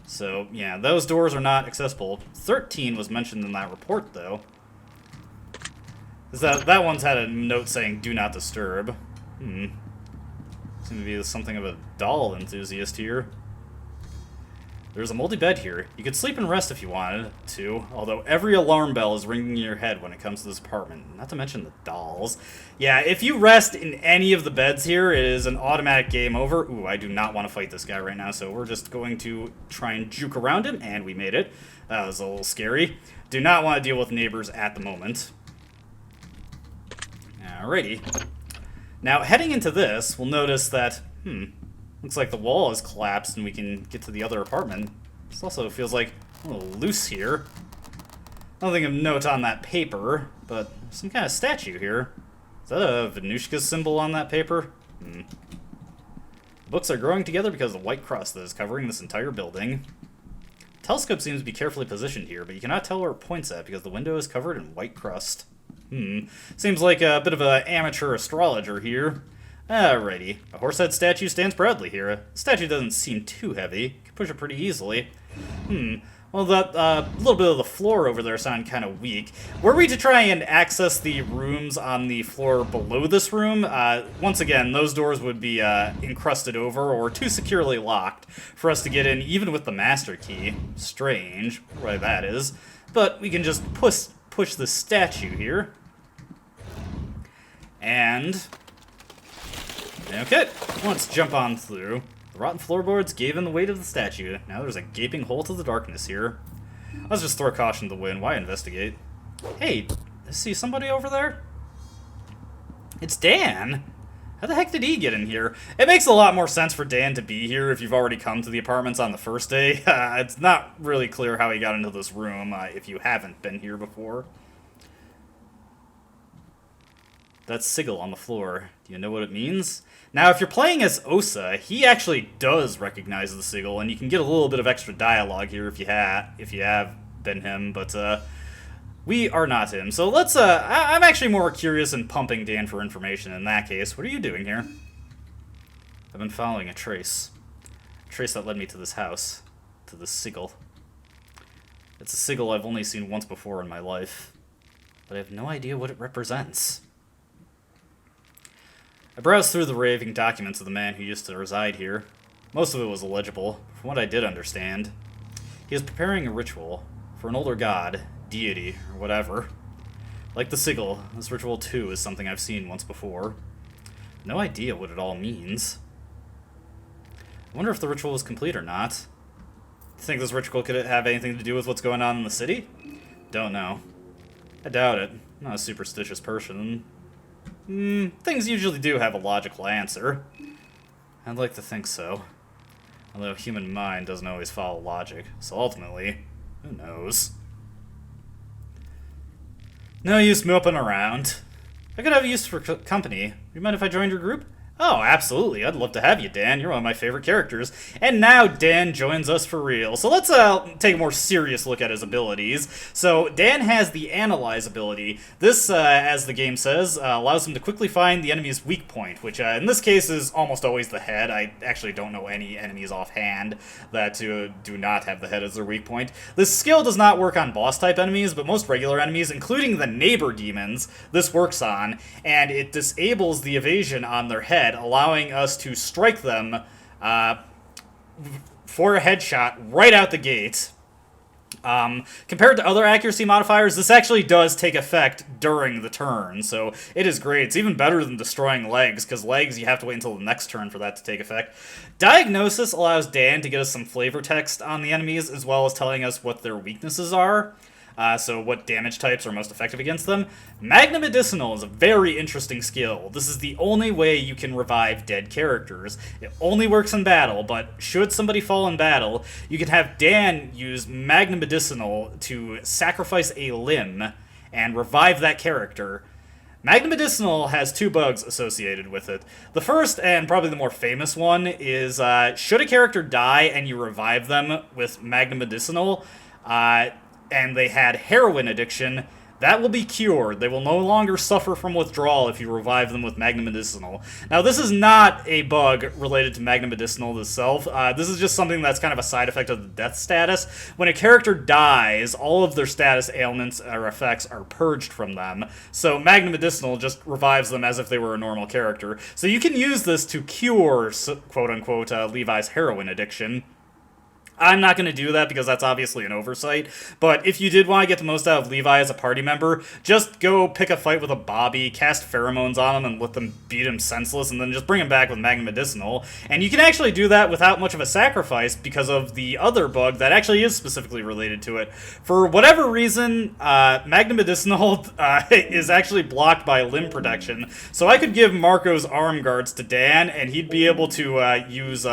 So, yeah, those doors are not accessible. 13 was mentioned in that report, though. That one's had a note saying, do not disturb. Seems to be something of a doll enthusiast here. There's a moldy bed here. You could sleep and rest if you wanted to, although every alarm bell is ringing in your head when it comes to this apartment, not to mention the dolls. Yeah, if you rest in any of the beds here, it is an automatic game over. Ooh, I do not want to fight this guy right now, so we're just going to try and juke around him, and we made it. That was a little scary. Do not want to deal with neighbors at the moment. Alrighty. Now, heading into this, we'll notice that, looks like the wall has collapsed and we can get to the other apartment. This also feels like a little loose here. Nothing of note on that paper, but some kind of statue here. Is that a Venushka symbol on that paper? The books are growing together because of the white crust that is covering this entire building. The telescope seems to be carefully positioned here, but you cannot tell where it points at because the window is covered in white crust. Seems like a bit of an amateur astrologer here. Alrighty. A horsehead statue stands proudly here. The statue doesn't seem too heavy. You can push it pretty easily. Well, that little bit of the floor over there sounded kind of weak. Were we to try and access the rooms on the floor below this room, once again, those doors would be encrusted over or too securely locked for us to get in, even with the master key. Strange, why that is. But we can just push the statue here. And... okay, let's jump on through. The rotten floorboards gave in the weight of the statue. Now there's a gaping hole to the darkness here. Let's just throw caution to the wind. Why investigate? Hey, see somebody over there? It's Daan. How the heck did he get in here? It makes a lot more sense for Daan to be here if you've already come to the apartments on the first day. It's not really clear how he got into this room if you haven't been here before. That sigil on the floor. Do you know what it means? Now, if you're playing as Osa, he actually does recognize the sigil, and you can get a little bit of extra dialogue here if you have been him, but we are not him. So let's, I'm actually more curious and pumping Daan for information in that case. What are you doing here? I've been following a trace. A trace that led me to this house. To this sigil. It's a sigil I've only seen once before in my life. But I have no idea what it represents. I browsed through the raving documents of the man who used to reside here. Most of it was illegible, from what I did understand. He is preparing a ritual for an older god, deity, or whatever. Like the sigil, this ritual too is something I've seen once before. No idea what it all means. I wonder if the ritual was complete or not. Think this ritual could have anything to do with what's going on in the city? Don't know. I doubt it. I'm not a superstitious person. Things usually do have a logical answer. I'd like to think so. Although human mind doesn't always follow logic, so ultimately, who knows? No use moping around. I could have use for company. You mind if I joined your group? Oh, absolutely. I'd love to have you, Dan. You're one of my favorite characters. And now Dan joins us for real. So let's take a more serious look at his abilities. So Dan has the Analyze ability. This, as the game says, allows him to quickly find the enemy's weak point, which in this case is almost always the head. I actually don't know any enemies offhand that do not have the head as their weak point. This skill does not work on boss-type enemies, but most regular enemies, including the neighbor demons, this works on, and it disables the evasion on their head, allowing us to strike them for a headshot right out the gate. Compared to other accuracy modifiers, this actually does take effect during the turn, so it is great. It's even better than destroying legs, because legs, you have to wait until the next turn for that to take effect. Diagnosis allows Dan to get us some flavor text on the enemies, as well as telling us what their weaknesses are. So what damage types are most effective against them. Magna Medicinal is a very interesting skill. This is the only way you can revive dead characters. It only works in battle, but should somebody fall in battle, you can have Dan use Magna Medicinal to sacrifice a limb and revive that character. Magna Medicinal has two bugs associated with it. The first, and probably the more famous one, is should a character die and you revive them with Magna Medicinal, and they had heroin addiction, that will be cured. They will no longer suffer from withdrawal if you revive them with Magna Medicinal. Now, this is not a bug related to Magna Medicinal itself. This is just something that's kind of a side effect of the death status. When a character dies, all of their status ailments or effects are purged from them. So Magna Medicinal just revives them as if they were a normal character. So you can use this to cure, quote-unquote, Levi's heroin addiction. I'm not going to do that because that's obviously an oversight, but if you did want to get the most out of Levi as a party member, just go pick a fight with a Bobby, cast pheromones on him, and let them beat him senseless, and then just bring him back with Magna Medicinal. And you can actually do that without much of a sacrifice because of the other bug that actually is specifically related to it. For whatever reason, Magna Medicinal is actually blocked by limb protection, so I could give Marco's arm guards to Dan, and he'd be able to use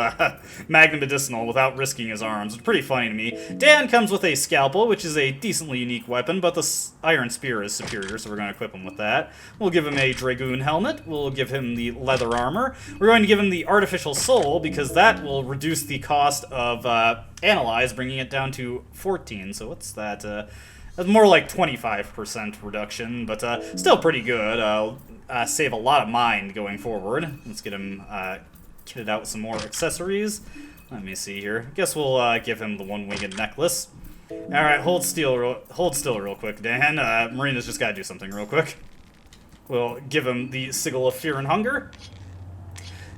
Magna Medicinal without risking his arm. It's pretty funny to me. Dan comes with a scalpel, which is a decently unique weapon, but the iron spear is superior, so we're going to equip him with that. We'll give him a dragoon helmet. We'll give him the leather armor. We're going to give him the artificial soul, because that will reduce the cost of Analyze, bringing it down to 14. So what's that? That's more like 25% reduction, but still pretty good. I'll save a lot of mind going forward. Let's get him kitted out with some more accessories. Let me see here. Guess we'll give him the one-winged necklace. Alright, hold still real quick, Dan. Marina's just got to do something real quick. We'll give him the Sigil of Fear and Hunger.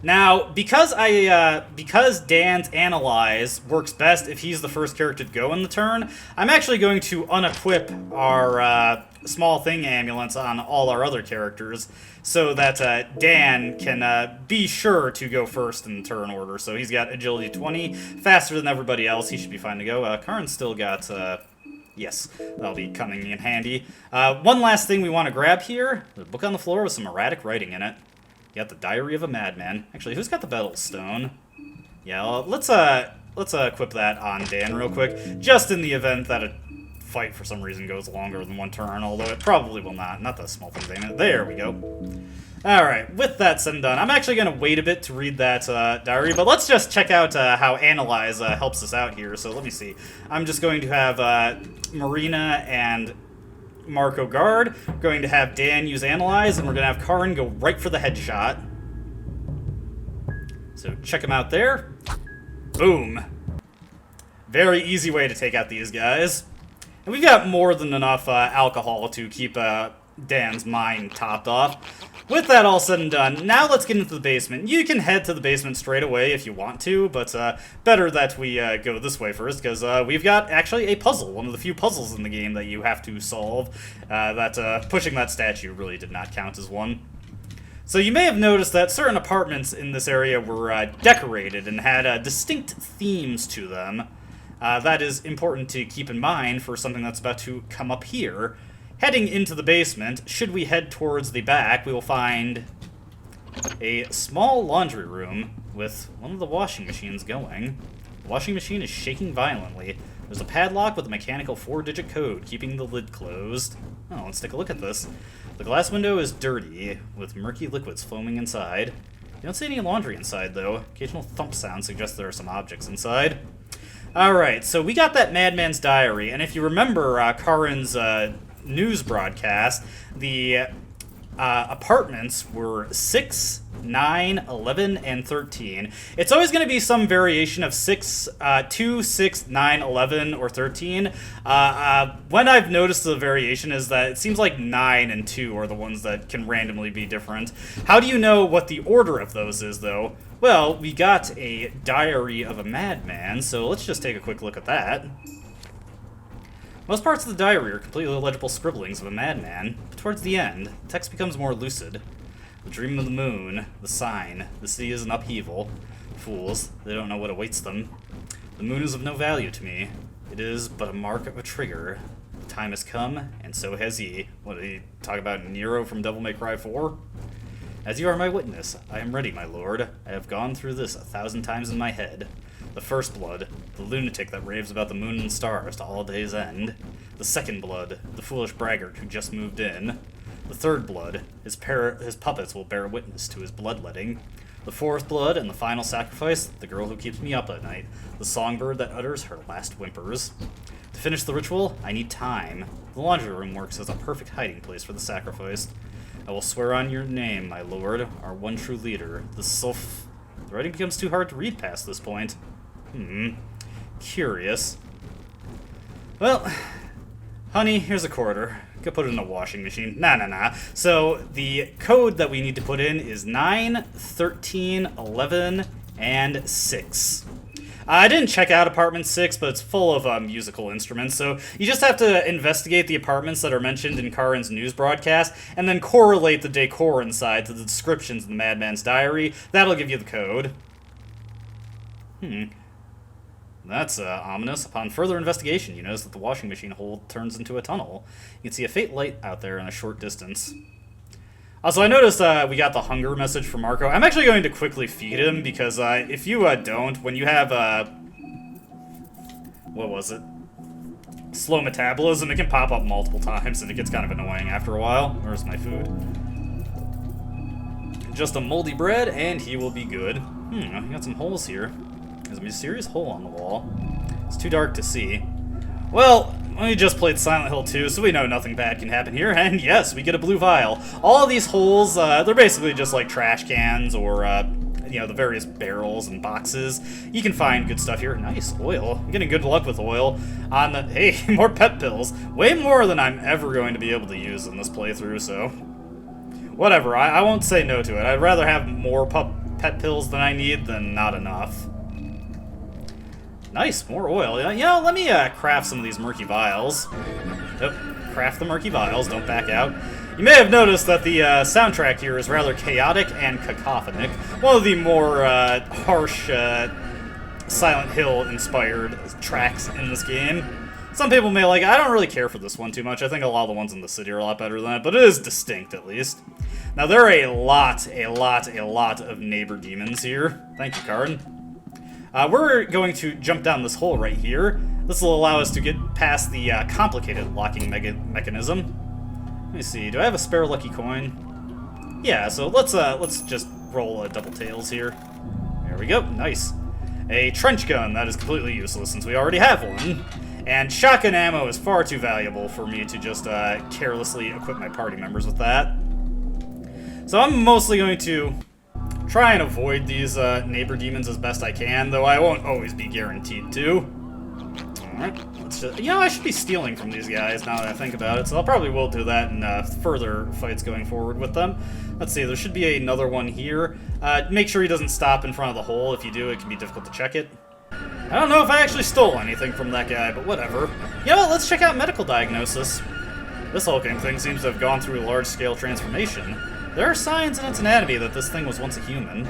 Now, because Dan's Analyze works best if he's the first character to go in the turn, I'm actually going to unequip our small thing ambulance on all our other characters, so that Dan can be sure to go first in the turn order. So he's got agility 20, faster than everybody else. He should be fine to go. Karin's still got, yes, that'll be coming in handy. One last thing we want to grab here, the book on the floor with some erratic writing in it. You got the Diary of a Madman. Actually, who's got the Battle Stone? Yeah, well, let's equip that on Dan real quick, just in the event that a fight for some reason goes longer than one turn, although it probably will not. Not the small things in it. There we go. Alright, with that said and done, I'm actually going to wait a bit to read that diary, but let's just check out how Analyze helps us out here. So let me see. I'm just going to have Marina and Marco guard. We're going to have Dan use Analyze, and we're going to have Karin go right for the headshot. So check him out there. Boom. Very easy way to take out these guys. And we've got more than enough alcohol to keep Dan's mind topped off. With that all said and done, now let's get into the basement. You can head to the basement straight away if you want to, but better that we go this way first, because we've got actually a puzzle, one of the few puzzles in the game that you have to solve. Pushing that statue really did not count as one. So you may have noticed that certain apartments in this area were decorated and had distinct themes to them. That is important to keep in mind for something that's about to come up here. Heading into the basement, should we head towards the back, we will find a small laundry room with one of the washing machines going. The washing machine is shaking violently. There's a padlock with a mechanical 4-digit code keeping the lid closed. Oh, let's take a look at this. The glass window is dirty, with murky liquids foaming inside. You don't see any laundry inside, though. Occasional thump sound suggests there are some objects inside. Alright, so we got that Madman's Diary, and if you remember Karin's news broadcast, the apartments were 6, 9, 11, and 13. It's always going to be some variation of 2, 6, 9, 11, or 13. When I've noticed the variation is that it seems like 9 and 2 are the ones that can randomly be different. How do you know what the order of those is, though? Well, we got a Diary of a Madman, so let's just take a quick look at that. Most parts of the diary are completely illegible scribblings of a madman, but towards the end, the text becomes more lucid. The dream of the moon, the sign, the city is in upheaval. Fools, they don't know what awaits them. The moon is of no value to me. It is but a mark of a trigger. The time has come, and so has he. What did he talk about, Nero from Devil May Cry 4? As you are my witness, I am ready, my lord. I have gone through this 1,000 times in my head. The first blood, the lunatic that raves about the moon and stars to all day's end. The second blood, the foolish braggart who just moved in. The third blood, his puppets will bear witness to his bloodletting. The fourth blood and the final sacrifice, the girl who keeps me up at night. The songbird that utters her last whimpers. To finish the ritual, I need time. The laundry room works as a perfect hiding place for the sacrifice. I will swear on your name, my lord, our one true leader, the The writing becomes too hard to read past this point. Curious. Well, honey, here's a quarter. Go put it in a washing machine. Nah. So, the code that we need to put in is 9, 13, 11, and 6. I didn't check out apartment 6, but it's full of musical instruments, so you just have to investigate the apartments that are mentioned in Karin's news broadcast, and then correlate the decor inside to the descriptions in the Madman's Diary. That'll give you the code. That's ominous. Upon further investigation, you notice that the washing machine hole turns into a tunnel. You can see a faint light out there in a short distance. Also, I noticed we got the hunger message from Marco. I'm actually going to quickly feed him, because if you don't, when you have, what was it? Slow metabolism, it can pop up multiple times, and it gets kind of annoying after a while. Where's my food? Just a moldy bread, and he will be good. I got some holes here. There's a mysterious hole on the wall. It's too dark to see. Well, we just played Silent Hill 2, so we know nothing bad can happen here, and yes, we get a blue vial. All of these holes, they're basically just like trash cans or, you know, the various barrels and boxes. You can find good stuff here. Nice, oil. I'm getting good luck with oil. On the, hey, more pet pills. Way more than I'm ever going to be able to use in this playthrough, so whatever, I won't say no to it. I'd rather have more pet pills than I need than not enough. Nice, more oil. You know, let me craft some of these murky vials. Yep, craft the murky vials, don't back out. You may have noticed that the soundtrack here is rather chaotic and cacophonic. One of the more harsh Silent Hill-inspired tracks in this game. Some people may like it. I don't really care for this one too much. I think a lot of the ones in the city are a lot better than it, but it is distinct, at least. Now, there are a lot of neighbor demons here. Thank you, Karin. We're going to jump down this hole right here. This will allow us to get past the complicated locking mechanism. Let me see, do I have a spare lucky coin? Yeah, so let's just roll double tails here. There we go, nice. A trench gun, that is completely useless since we already have one. And shotgun ammo is far too valuable for me to just carelessly equip my party members with that. So I'm mostly going to try and avoid these neighbor demons as best I can, though I won't always be guaranteed to. Alright, let's just... You know, I should be stealing from these guys now that I think about it, so I probably will do that in further fights going forward with them. Let's see, there should be another one here. Make sure he doesn't stop in front of the hole. If you do, it can be difficult to check it. I don't know if I actually stole anything from that guy, but whatever. You know what, let's check out medical diagnosis. This hulking thing seems to have gone through a large-scale transformation. There are signs in its anatomy that this thing was once a human.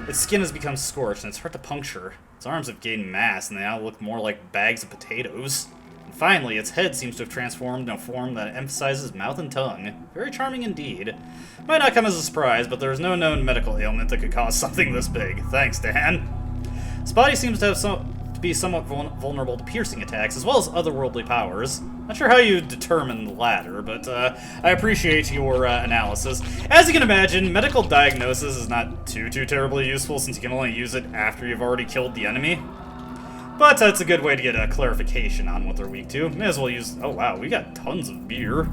Its skin has become scorched, and it's hard to puncture. Its arms have gained mass, and they now look more like bags of potatoes. And finally, its head seems to have transformed in a form that emphasizes mouth and tongue. Very charming indeed. Might not come as a surprise, but there is no known medical ailment that could cause something this big. Thanks, Daan. Its body seems to have be somewhat vulnerable to piercing attacks, as well as otherworldly powers. Not sure how you determine the latter, but I appreciate your analysis. As you can imagine, medical diagnosis is not too terribly useful, since you can only use it after you've already killed the enemy. But it's a good way to get a clarification on what they're weak to. May as well use... Oh wow, we got tons of beer.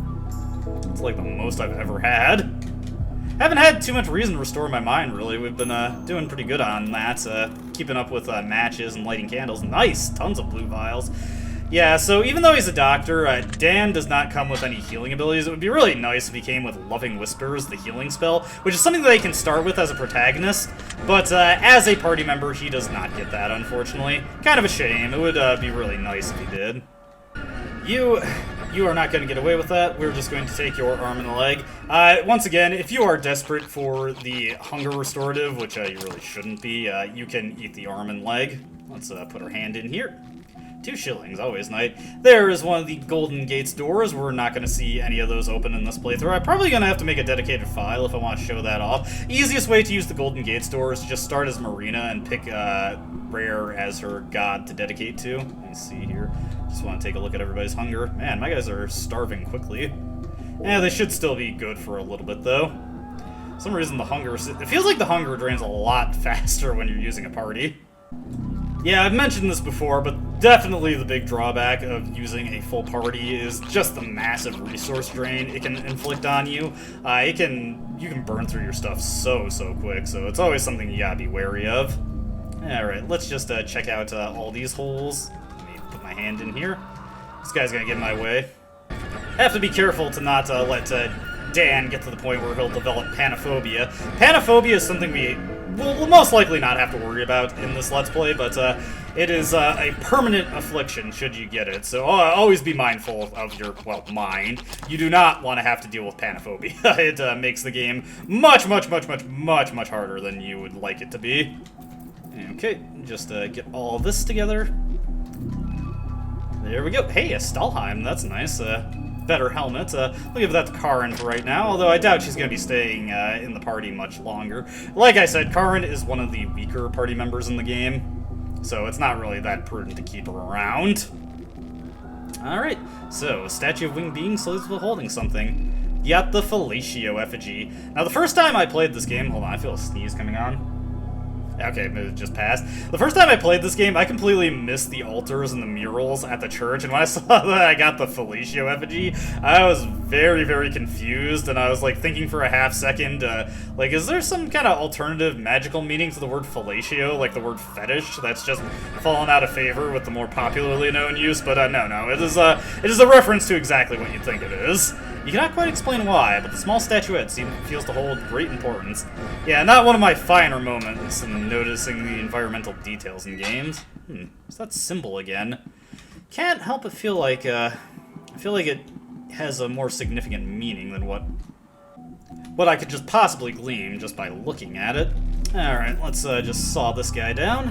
It's like the most I've ever had. Haven't had too much reason to restore my mind, really. We've been doing pretty good on that, keeping up with matches and lighting candles. Nice! Tons of blue vials. Yeah, so even though he's a doctor, Daan does not come with any healing abilities. It would be really nice if he came with Loving Whispers, the healing spell, which is something that he can start with as a protagonist, but as a party member, he does not get that, unfortunately. Kind of a shame. It would be really nice if he did. You are not going to get away with that. We're just going to take your arm and leg. Once again, if you are desperate for the hunger restorative, which you really shouldn't be, you can eat the arm and leg. Let's put our hand in here. 2 shillings, always nice. There is one of the Golden Gates doors. We're not going to see any of those open in this playthrough. I'm probably going to have to make a dedicated file if I want to show that off. Easiest way to use the Golden Gates door is to just start as Marina and pick Rher as her god to dedicate to. Let me see here. Just want to take a look at everybody's hunger. Man, my guys are starving quickly. Yeah, they should still be good for a little bit, though. For some reason, the hunger... It feels like the hunger drains a lot faster when you're using a party. Yeah, I've mentioned this before, but definitely the big drawback of using a full party is just the massive resource drain it can inflict on you. You can burn through your stuff so quick, so it's always something you gotta be wary of. Alright, let's just check out all these holes. Let me put my hand in here. This guy's gonna get in my way. I have to be careful to not let Daan get to the point where he'll develop panophobia. Panophobia is something we'll most likely not have to worry about in this Let's Play, but it is a permanent affliction should you get it. So always be mindful of your, well, mind. You do not want to have to deal with panophobia. It makes the game much harder than you would like it to be. Okay, just get all this together. There we go. Hey, a Stalheim, that's nice. Better helmet. We'll give that to Karin for right now, although I doubt she's going to be staying in the party much longer. Like I said, Karin is one of the weaker party members in the game, so it's not really that prudent to keep her around. Alright, so Statue of Winged Being slowly holding something. You got the Fellatio Effigy. Now, the first time I played this game... Hold on, I feel a sneeze coming on. Okay, it just passed. The first time I played this game, I completely missed the altars and the murals at the church, and when I saw that I got the Fellatio Effigy, I was very confused, and I was like thinking for a half second, like, is there some kind of alternative magical meaning to the word fellatio, like the word fetish, that's just fallen out of favor with the more popularly known use? But no, it is a reference to exactly what you think it is. You cannot quite explain why, but the small statuette feels to hold great importance. Yeah, not one of my finer moments in noticing the environmental details in games. It's that symbol again. Can't help but feel like I feel like it has a more significant meaning than what I could just possibly glean just by looking at it. Alright, let's just saw this guy down.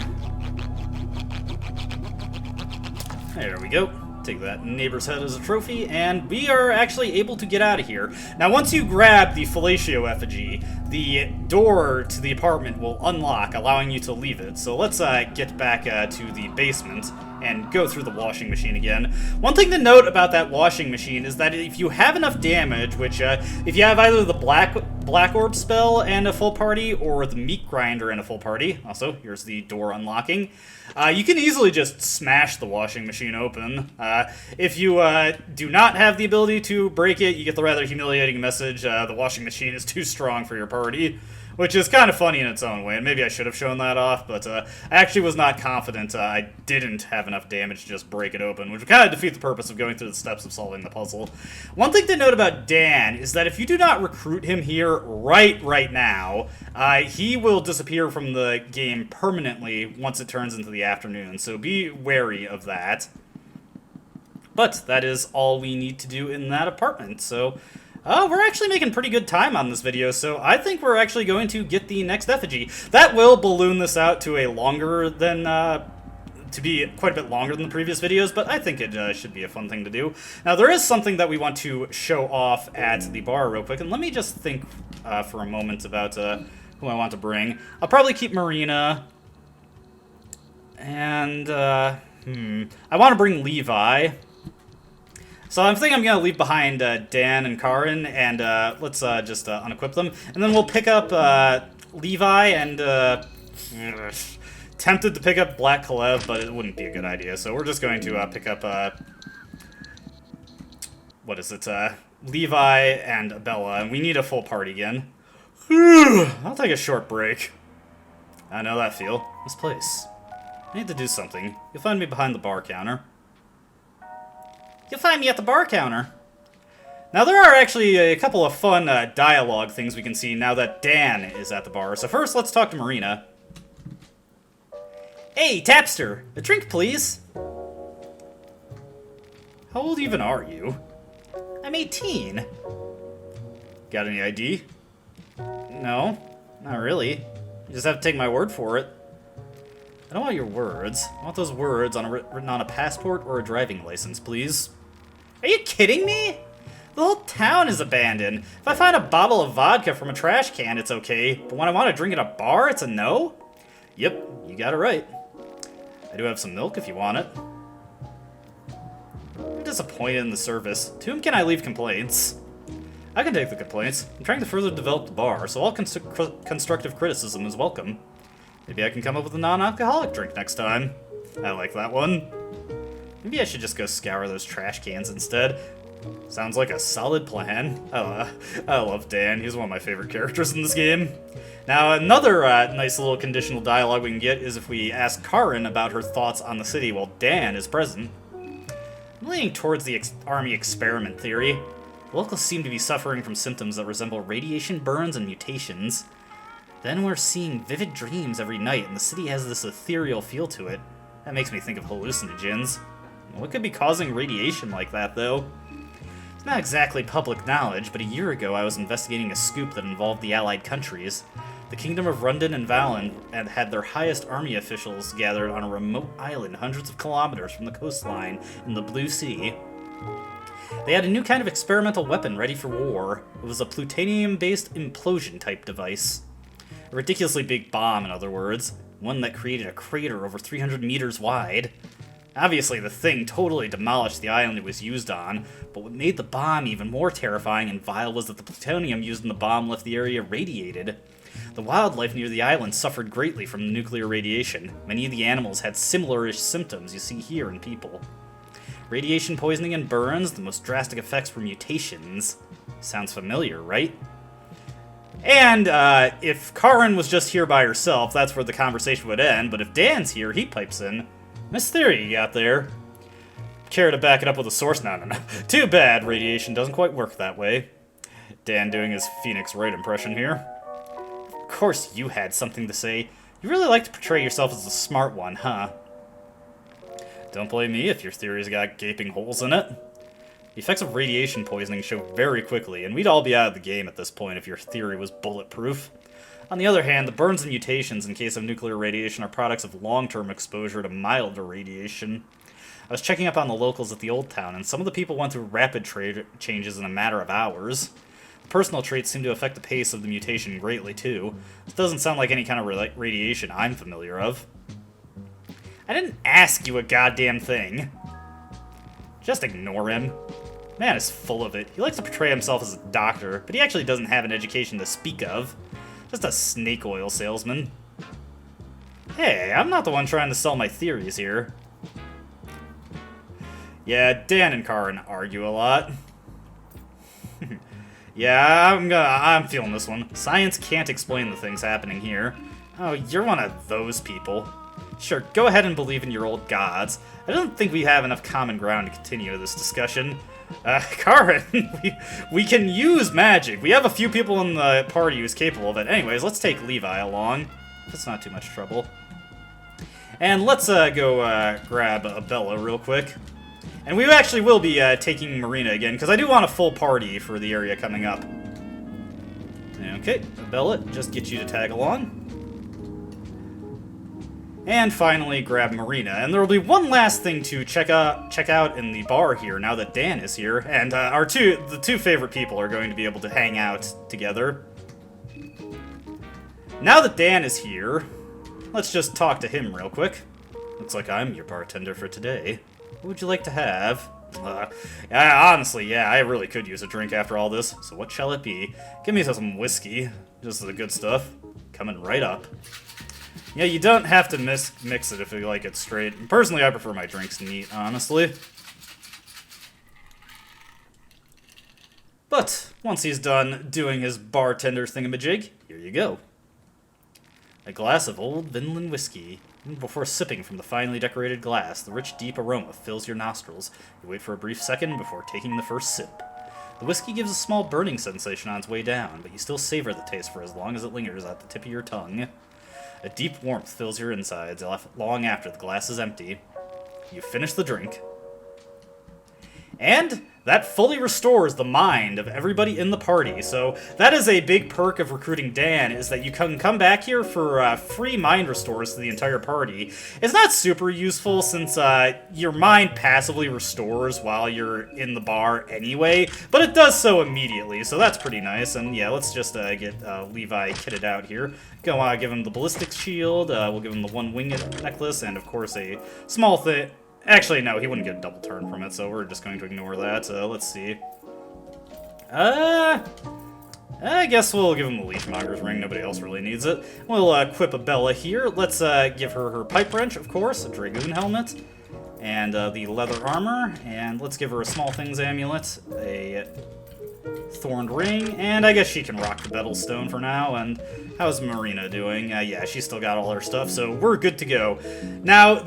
There we go. Take that neighbor's head as a trophy, and we are actually able to get out of here. Now, once you grab the Fellatio Effigy, the door to the apartment will unlock, allowing you to leave it. So let's get back to the basement and go through the washing machine again. One thing to note about that washing machine is that if you have enough damage, which if you have either the Black Orb spell and a full party, or the Meat Grinder and a full party, also, here's the door unlocking, you can easily just smash the washing machine open. If you do not have the ability to break it, you get the rather humiliating message, the washing machine is too strong for your party, which is kind of funny in its own way, and maybe I should have shown that off, but I actually was not confident I didn't have enough damage to just break it open, which would kind of defeat the purpose of going through the steps of solving the puzzle. One thing to note about Daan is that if you do not recruit him here right now, he will disappear from the game permanently once it turns into the afternoon, so be wary of that. But that is all we need to do in that apartment, so... we're actually making pretty good time on this video, so I think we're actually going to get the next effigy. That will balloon this out to a longer than, to be quite a bit longer than the previous videos, but I think it should be a fun thing to do. Now, there is something that we want to show off at the bar real quick, and let me just think for a moment about who I want to bring. I'll probably keep Marina, And, I want to bring Levi. So I'm thinking I'm going to leave behind Daan and Karin, and let's just unequip them. And then we'll pick up Levi and... tempted to pick up Black Kalev, but it wouldn't be a good idea. So we're just going to pick up... what is it? Levi and Bella, and we need a full party again. I'll take a short break. I know that feel. This place. I need to do something. You'll find me behind the bar counter. You'll find me at the bar counter. Now, there are actually a couple of fun dialogue things we can see now that Daan is at the bar. So first, let's talk to Marina. Hey, Tapster! A drink, please! How old even are you? I'm 18. Got any ID? No, not really. You just have to take my word for it. I don't want your words. I want those words written on a passport or a driving license, please. Are you kidding me? The whole town is abandoned. If I find a bottle of vodka from a trash can, it's okay. But when I want to drink at a bar, it's a no? Yep, you got it right. I do have some milk if you want it. I'm disappointed in the service. To whom can I leave complaints? I can take the complaints. I'm trying to further develop the bar, so all constructive criticism is welcome. Maybe I can come up with a non-alcoholic drink next time. I like that one. Maybe I should just go scour those trash cans instead. Sounds like a solid plan. I love Daan. He's one of my favorite characters in this game. Now, another nice little conditional dialogue we can get is if we ask Karin about her thoughts on the city while Daan is present. I'm leaning towards the army experiment theory. The locals seem to be suffering from symptoms that resemble radiation burns and mutations. Then we're seeing vivid dreams every night, and the city has this ethereal feel to it. That makes me think of hallucinogens. What could be causing radiation like that, though? It's not exactly public knowledge, but a year ago I was investigating a scoop that involved the Allied countries. The Kingdom of Rundon and Valen had their highest army officials gathered on a remote island hundreds of kilometers from the coastline in the Blue Sea. They had a new kind of experimental weapon ready for war. It was a plutonium-based implosion-type device. A ridiculously big bomb, in other words. One that created a crater over 300 meters wide. Obviously, the thing totally demolished the island it was used on, but what made the bomb even more terrifying and vile was that the plutonium used in the bomb left the area radiated. The wildlife near the island suffered greatly from the nuclear radiation. Many of the animals had similar-ish symptoms you see here in people. Radiation poisoning and burns, the most drastic effects were mutations. Sounds familiar, right? And, if Karin was just here by herself, that's where the conversation would end, but if Daan's here, he pipes in. Nice theory you got there. Care to back it up with a source? No. Too bad, radiation doesn't quite work that way. Daan doing his Phoenix Wright impression here. Of course you had something to say. You really like to portray yourself as the smart one, huh? Don't blame me if your theory's got gaping holes in it. The effects of radiation poisoning show very quickly, and we'd all be out of the game at this point if your theory was bulletproof. On the other hand, the burns and mutations in case of nuclear radiation are products of long-term exposure to milder radiation. I was checking up on the locals at the old town, and some of the people went through rapid changes in a matter of hours. The personal traits seem to affect the pace of the mutation greatly, too. This doesn't sound like any kind of radiation I'm familiar of. I didn't ask you a goddamn thing. Just ignore him. Man is full of it. He likes to portray himself as a doctor, but he actually doesn't have an education to speak of. Just a snake oil salesman. Hey, I'm not the one trying to sell my theories here. Yeah, Daan and Karin argue a lot. Yeah, I'm feeling this one. Science can't explain the things happening here. Oh, you're one of those people. Sure, go ahead and believe in your old gods. I don't think we have enough common ground to continue this discussion. Karin, we can use magic. We have a few people in the party who's capable of it. Anyways, let's take Levi along. That's not too much trouble. And let's go grab Bella real quick. And we actually will be taking Marina again, because I do want a full party for the area coming up. Okay, Bella, just get you to tag along. And finally, grab Marina. And there will be one last thing to check out in the bar here now that Daan is here. And the two favorite people are going to be able to hang out together. Now that Daan is here, let's just talk to him real quick. Looks like I'm your bartender for today. What would you like to have? Honestly, yeah, I really could use a drink after all this. So what shall it be? Give me some whiskey. Just the good stuff. Coming right up. Yeah, you don't have to mix it if you like it straight. Personally, I prefer my drinks neat, honestly. But once he's done doing his bartender thingamajig, here you go. A glass of old Vinland whiskey. Before sipping from the finely decorated glass, the rich, deep aroma fills your nostrils. You wait for a brief second before taking the first sip. The whiskey gives a small burning sensation on its way down, but you still savor the taste for as long as it lingers at the tip of your tongue. A deep warmth fills your insides long after the glass is empty. You finish the drink. And that fully restores the mind of everybody in the party. So that is a big perk of recruiting Daan, is that you can come back here for free mind restores to the entire party. It's not super useful since your mind passively restores while you're in the bar anyway, but it does so immediately, so that's pretty nice. And yeah, let's just get Levi kitted out here. Go give him the ballistic shield, we'll give him the one winged necklace, and of course a small thing. Actually, no, he wouldn't get a double turn from it, so we're just going to ignore that. Let's see. I guess we'll give him the Leechmonger's ring. Nobody else really needs it. We'll equip Abella here. Let's give her her pipe wrench, of course, a Dragoon helmet, and the leather armor. And let's give her a small things amulet, a thorned ring, and I guess she can rock the Beetlestone for now. And how's Marina doing? Yeah, she's still got all her stuff, so we're good to go. Now,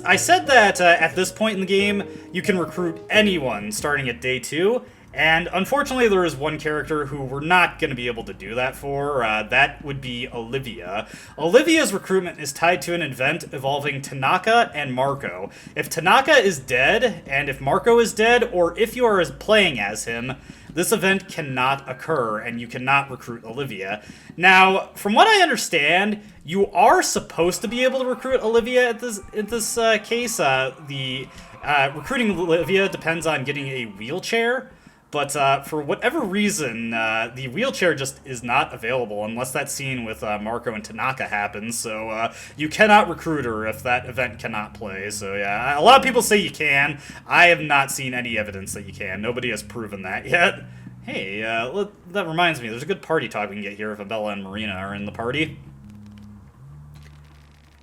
I said that at this point in the game, you can recruit anyone starting at day 2, and unfortunately there is one character who we're not going to be able to do that for. That would be Olivia. Olivia's recruitment is tied to an event involving Tanaka and Marco. If Tanaka is dead, and if Marco is dead, or if you are playing as him, this event cannot occur, and you cannot recruit Olivia. Now, from what I understand, you are supposed to be able to recruit Olivia in this case. Recruiting Olivia depends on getting a wheelchair, but for whatever reason, the wheelchair just is not available unless that scene with Marco and Tanaka happens, so you cannot recruit her if that event cannot play. So yeah, a lot of people say you can. I have not seen any evidence that you can. Nobody has proven that yet. Hey, that reminds me, there's a good party talk we can get here if Abella and Marina are in the party.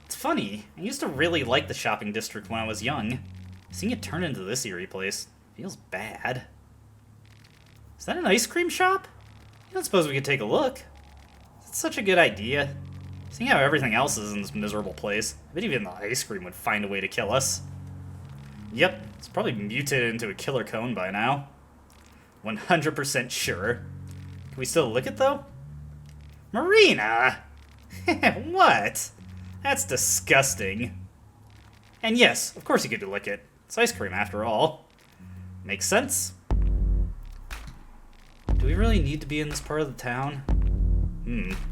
It's funny, I used to really like the shopping district when I was young. Seeing it turn into this eerie place feels bad. Is that an ice cream shop? I don't suppose we could take a look. It's such a good idea. Seeing how everything else is in this miserable place, I bet even the ice cream would find a way to kill us. Yep, it's probably mutated into a killer cone by now. 100% sure. Can we still lick it, though? Marina! What? That's disgusting. And yes, of course you get to lick it. It's ice cream, after all. Makes sense. Do we really need to be in this part of the town?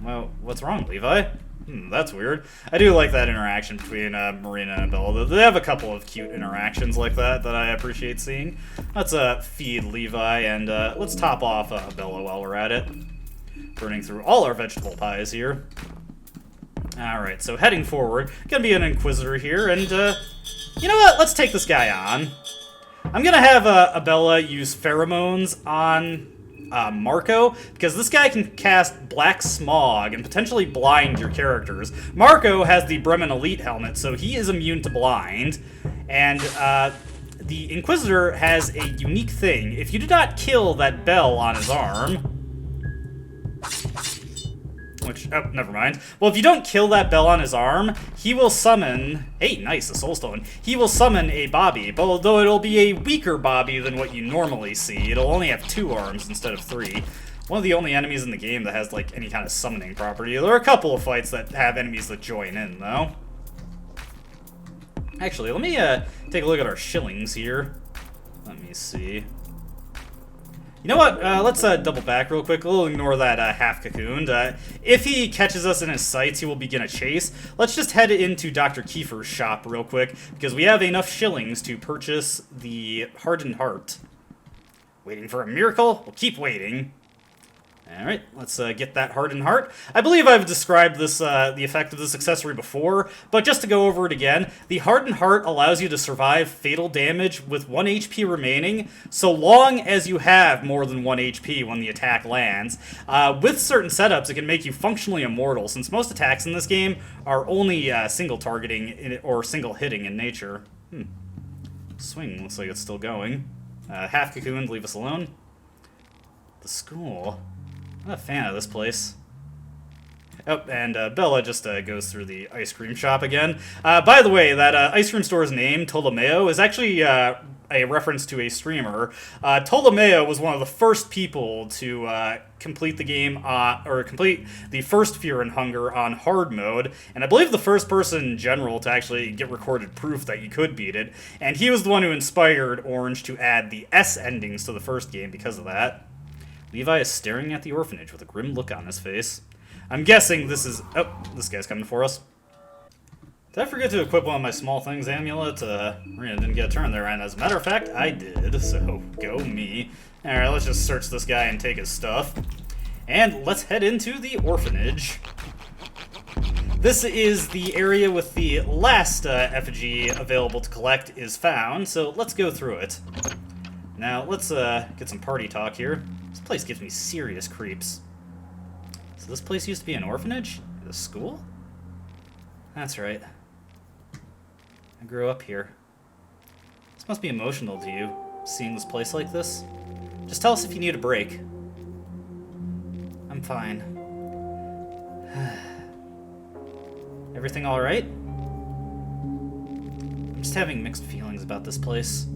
Well, what's wrong, Levi? That's weird. I do like that interaction between Marina and Bella. They have a couple of cute interactions like that I appreciate seeing. Let's feed Levi, and let's top off Bella while we're at it. Burning through all our vegetable pies here. Alright, so heading forward. Gonna be an Inquisitor here, and you know what? Let's take this guy on. I'm gonna have Abella use pheromones on Marco, because this guy can cast Black Smog and potentially blind your characters. Marco has the Bremen Elite helmet, so he is immune to blind, and the Inquisitor has a unique thing. If you do not kill that bell on his arm, oh, never mind. Well, if you don't kill that bell on his arm, he will summon... Hey, nice, a soulstone. He will summon a Bobby, but although it'll be a weaker Bobby than what you normally see. It'll only have 2 arms instead of 3. One of the only enemies in the game that has, like, any kind of summoning property. There are a couple of fights that have enemies that join in, though. Actually, let me take a look at our shillings here. Let me see. You know what? Let's double back real quick. We'll ignore that half-cocooned. If he catches us in his sights, he will begin a chase. Let's just head into Dr. Kiefer's shop real quick, because we have enough shillings to purchase the Hardened Heart. Waiting for a miracle? We'll keep waiting. Alright, let's get that Hardened Heart. I believe I've described this, the effect of this accessory before, but just to go over it again, the Hardened Heart allows you to survive fatal damage with 1 HP remaining, so long as you have more than 1 HP when the attack lands. With certain setups, it can make you functionally immortal, since most attacks in this game are only single targeting or single hitting in nature. Swing looks like it's still going. Half cocooned, leave us alone. The school. I'm not a fan of this place. Oh, and Bella just goes through the ice cream shop again. By the way, that ice cream store's name, Ptolemaio, is actually a reference to a streamer. Ptolemaio was one of the first people to complete the game, or complete the first Fear and Hunger on hard mode, and I believe the first person in general to actually get recorded proof that you could beat it, and he was the one who inspired Orange to add the S endings to the first game because of that. Levi is staring at the orphanage with a grim look on his face. I'm guessing this is... Oh, this guy's coming for us. Did I forget to equip one of my small things amulet? Marina didn't get a turn there, and as a matter of fact, I did, so go me. Alright, let's just search this guy and take his stuff. And let's head into the orphanage. This is the area with the last effigy available to collect is found, so let's go through it. Now, let's get some party talk here. This place gives me serious creeps. So this place used to be an orphanage? A school? That's right. I grew up here. This must be emotional to you, seeing this place like this. Just tell us if you need a break. I'm fine. Everything alright? I'm just having mixed feelings about this place.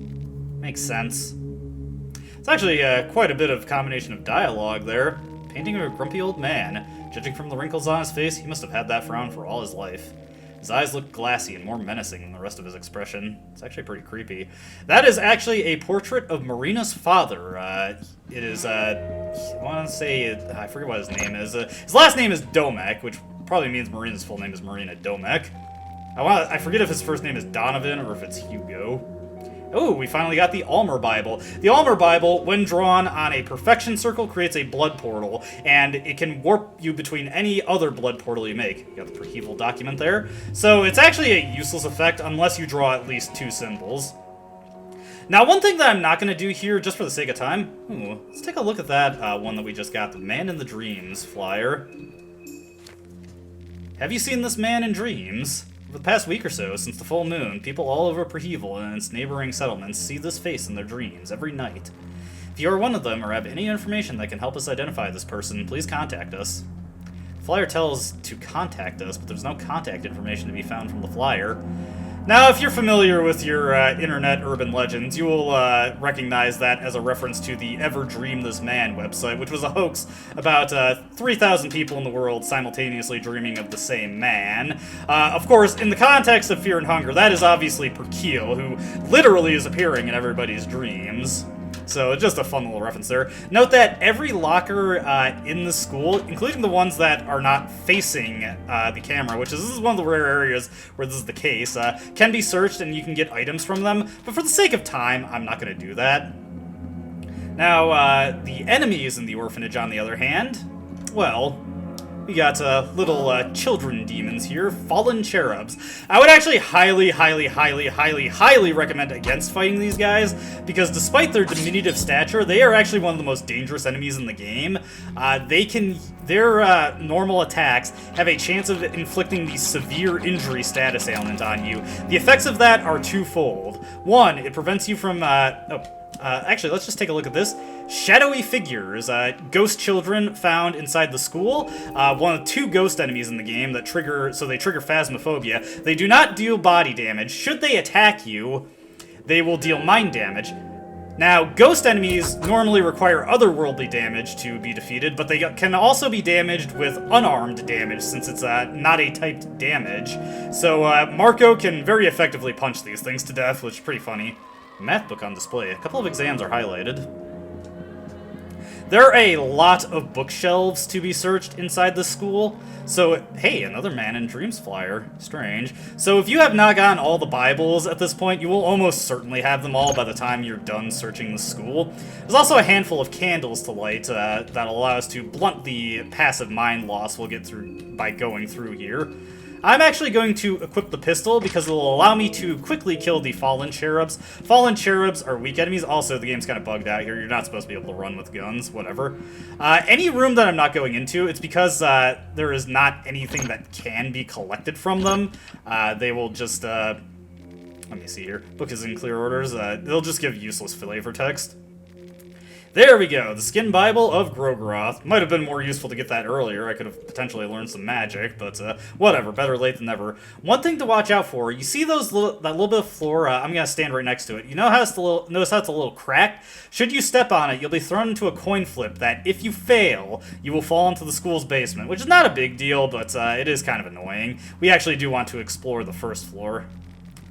Makes sense. It's actually quite a bit of combination of dialogue there. Painting of a grumpy old man. Judging from the wrinkles on his face, he must have had that frown for all his life. His eyes look glassy and more menacing than the rest of his expression. It's actually pretty creepy. That is actually a portrait of Marina's father. It is, I want to say, I forget what his name is. His last name is Domek, which probably means Marina's full name is Marina Domek. I forget if his first name is Donovan or if it's Hugo. Oh, we finally got the Almer Bible. The Almer Bible, when drawn on a perfection circle, creates a blood portal, and it can warp you between any other blood portal you make. You got the Prehevil document there. So it's actually a useless effect unless you draw at least 2 symbols. Now, one thing that I'm not going to do here, just for the sake of time, let's take a look at that one that we just got, the Man in the Dreams flyer. Have you seen this man in dreams? For the past week or so, since the full moon, people all over Prehevil and its neighboring settlements see this face in their dreams every night. If you are one of them or have any information that can help us identify this person, please contact us. The flyer tells to contact us, but there's no contact information to be found from the flyer. Now, if you're familiar with your internet urban legends, you will recognize that as a reference to the Ever Dream This Man website, which was a hoax about 3,000 people in the world simultaneously dreaming of the same man. Of course, in the context of Fear and Hunger, that is obviously Prehevil, who literally is appearing in everybody's dreams. So, just a fun little reference there. Note that every locker in the school, including the ones that are not facing the camera, which is this is one of the rare areas where this is the case, can be searched and you can get items from them, but for the sake of time, I'm not going to do that. Now, the enemies in the orphanage, on the other hand, well, we got little children demons here, fallen cherubs. I would actually highly recommend against fighting these guys, because despite their diminutive stature, they are actually one of the most dangerous enemies in the game. Their normal attacks have a chance of inflicting the severe injury status ailment on you. The effects of that are twofold. One, it prevents you from, actually, let's just take a look at this. Shadowy figures, ghost children found inside the school. One of 2 ghost enemies in the game that trigger phasmophobia. They do not deal body damage. Should they attack you, they will deal mind damage. Now, ghost enemies normally require otherworldly damage to be defeated, but they can also be damaged with unarmed damage, since it's not a typed damage. So, Marco can very effectively punch these things to death, which is pretty funny. Math book on display. A couple of exams are highlighted. There are a lot of bookshelves to be searched inside the school. So, hey, another Man in Dreams flyer. Strange. So if you have not gotten all the Bibles at this point, you will almost certainly have them all by the time you're done searching the school. There's also a handful of candles to light that'll allow us to blunt the passive mind loss we'll get through by going through here. I'm actually going to equip the pistol because it will allow me to quickly kill the fallen cherubs. Fallen cherubs are weak enemies. Also, the game's kind of bugged out here. You're not supposed to be able to run with guns, whatever. Any room that I'm not going into, it's because there is not anything that can be collected from them. They will just, let me see here. Book is in clear orders. They'll just give useless flavor text. There we go, the Skin Bible of Grogroth. Might have been more useful to get that earlier. I could have potentially learned some magic, but whatever, better late than never. One thing to watch out for, you see that little bit of floor, I'm going to stand right next to it. You know how notice how it's a little cracked? Should you step on it, you'll be thrown into a coin flip that, if you fail, you will fall into the school's basement, which is not a big deal, but it is kind of annoying. We actually do want to explore the first floor.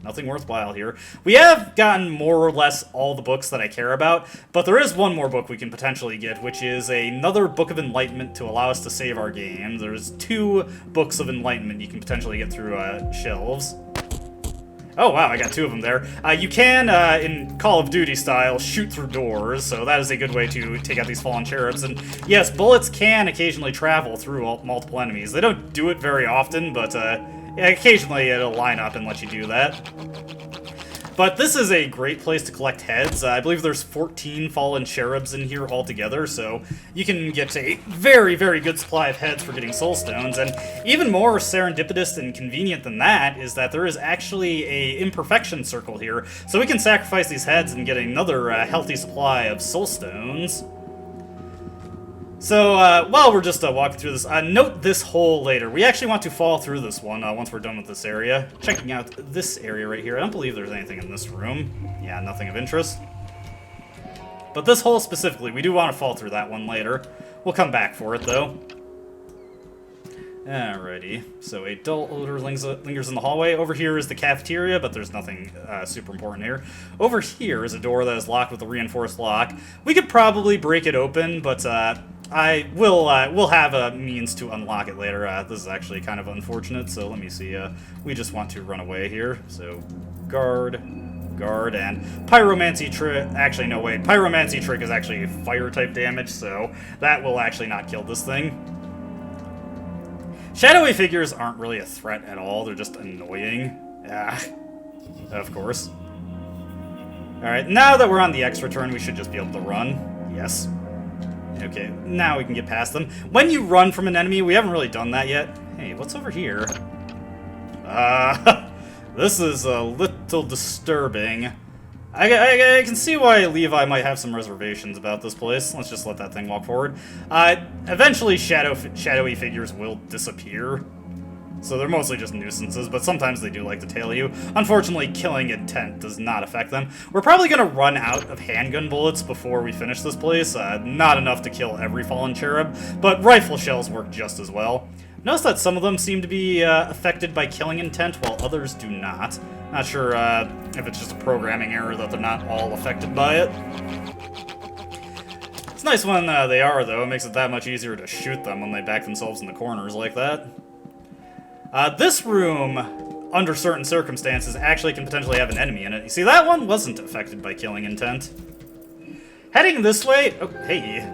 Nothing worthwhile here. We have gotten more or less all the books that I care about, but there is one more book we can potentially get, which is another Book of Enlightenment to allow us to save our game. There's 2 books of Enlightenment you can potentially get through shelves. Oh wow, I got 2 of them there. You can, in Call of Duty style, shoot through doors, so that is a good way to take out these fallen cherubs. And yes, bullets can occasionally travel through multiple enemies. They don't do it very often, but yeah, occasionally it'll line up and let you do that. But this is a great place to collect heads. I believe there's 14 fallen cherubs in here altogether, so you can get a very, very good supply of heads for getting soul stones. And even more serendipitous and convenient than that is that there is actually a imperfection circle here, so we can sacrifice these heads and get another healthy supply of soul stones. So, while we're just walking through this, note this hole later. We actually want to fall through this one once we're done with this area. Checking out this area right here. I don't believe there's anything in this room. Yeah, nothing of interest. But this hole specifically, we do want to fall through that one later. We'll come back for it, though. Alrighty. So a dull odor lingers in the hallway. Over here is the cafeteria, but there's nothing super important here. Over here is a door that is locked with a reinforced lock. We could probably break it open, but I will we'll have a means to unlock it later. This is actually kind of unfortunate, so let me see. We just want to run away here. So guard, and pyromancy trick. Actually, no, wait. Pyromancy trick is actually fire type damage, so that will actually not kill this thing. Shadowy figures aren't really a threat at all. They're just annoying. Of course. Alright, now that we're on the extra turn, we should just be able to run. Yes. Okay, now we can get past them. When you run from an enemy, we haven't really done that yet. Hey, what's over here? This is a little disturbing. I can see why Levi might have some reservations about this place. Let's just let that thing walk forward. Eventually, shadowy figures will disappear. So they're mostly just nuisances, but sometimes they do like to tail you. Unfortunately, killing intent does not affect them. We're probably going to run out of handgun bullets before we finish this place. Not enough to kill every fallen cherub, but rifle shells work just as well. Notice that some of them seem to be affected by killing intent, while others do not. Not sure if it's just a programming error that they're not all affected by it. It's nice when they are, though. It makes it that much easier to shoot them when they back themselves in the corners like that. This room, under certain circumstances, actually can potentially have an enemy in it. You see, that one wasn't affected by killing intent. Heading this way... Oh, hey.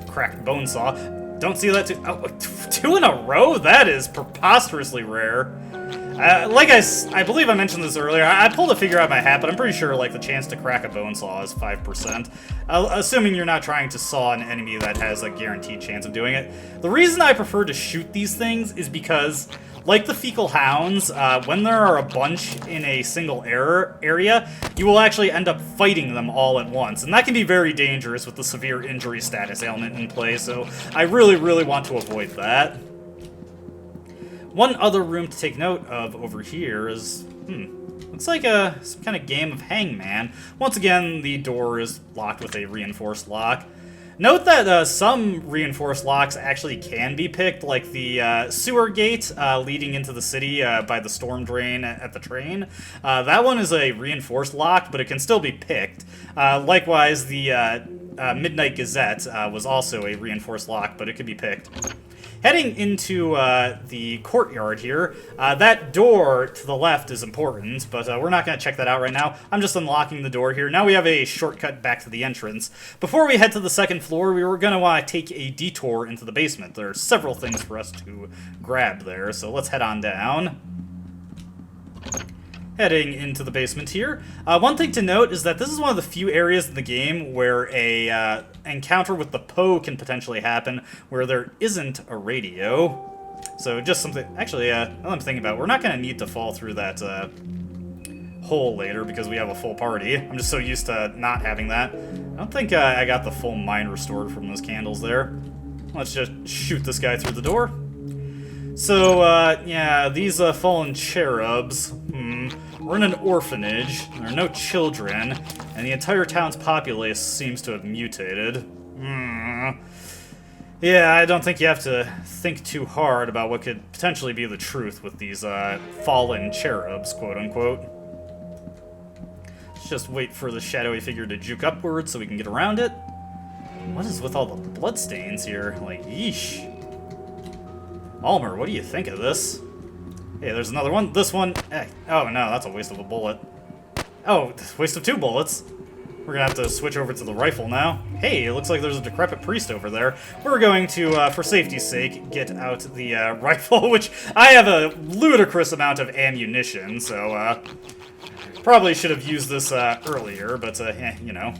Cracked bone saw. Don't see that too. Oh, 2 in a row? That is preposterously rare. I believe I mentioned this earlier. I pulled a figure out of my hat, but I'm pretty sure like the chance to crack a bone saw is 5%. Assuming you're not trying to saw an enemy that has a guaranteed chance of doing it. The reason I prefer to shoot these things is because, like the fecal hounds, when there are a bunch in a single area, you will actually end up fighting them all at once, and that can be very dangerous with the severe injury status ailment in play, so I really, really want to avoid that. One other room to take note of over here is, looks like some kind of game of hangman. Once again, the door is locked with a reinforced lock. Note that some reinforced locks actually can be picked, like the sewer gate leading into the city by the storm drain at the train. That one is a reinforced lock, but it can still be picked. Likewise, the Midnight Gazette was also a reinforced lock, but it could be picked. Heading into the courtyard here, that door to the left is important, but we're not going to check that out right now. I'm just unlocking the door here. Now we have a shortcut back to the entrance. Before we head to the second floor, we were going to want to take a detour into the basement. There are several things for us to grab there, so let's head on down. Heading into the basement here. One thing to note is that this is one of the few areas in the game where a encounter with the Poe can potentially happen, where there isn't a radio. So just something... Actually, now I'm thinking about it, we're not going to need to fall through that hole later because we have a full party. I'm just so used to not having that. I don't think I got the full mind restored from those candles there. Let's just shoot this guy through the door. So, yeah, these fallen cherubs... We're in an orphanage, there are no children, and the entire town's populace seems to have mutated. Yeah, I don't think you have to think too hard about what could potentially be the truth with these fallen cherubs, quote-unquote. Let's just wait for the shadowy figure to juke upwards so we can get around it. What is with all the bloodstains here? Like, yeesh. Almer, what do you think of this? Hey, there's another one. This one... oh, no, that's a waste of a bullet. Oh, waste of 2 bullets. We're gonna have to switch over to the rifle now. Hey, it looks like there's a decrepit priest over there. We're going to, for safety's sake, get out the rifle, which I have a ludicrous amount of ammunition, so probably should have used this earlier, but, you know.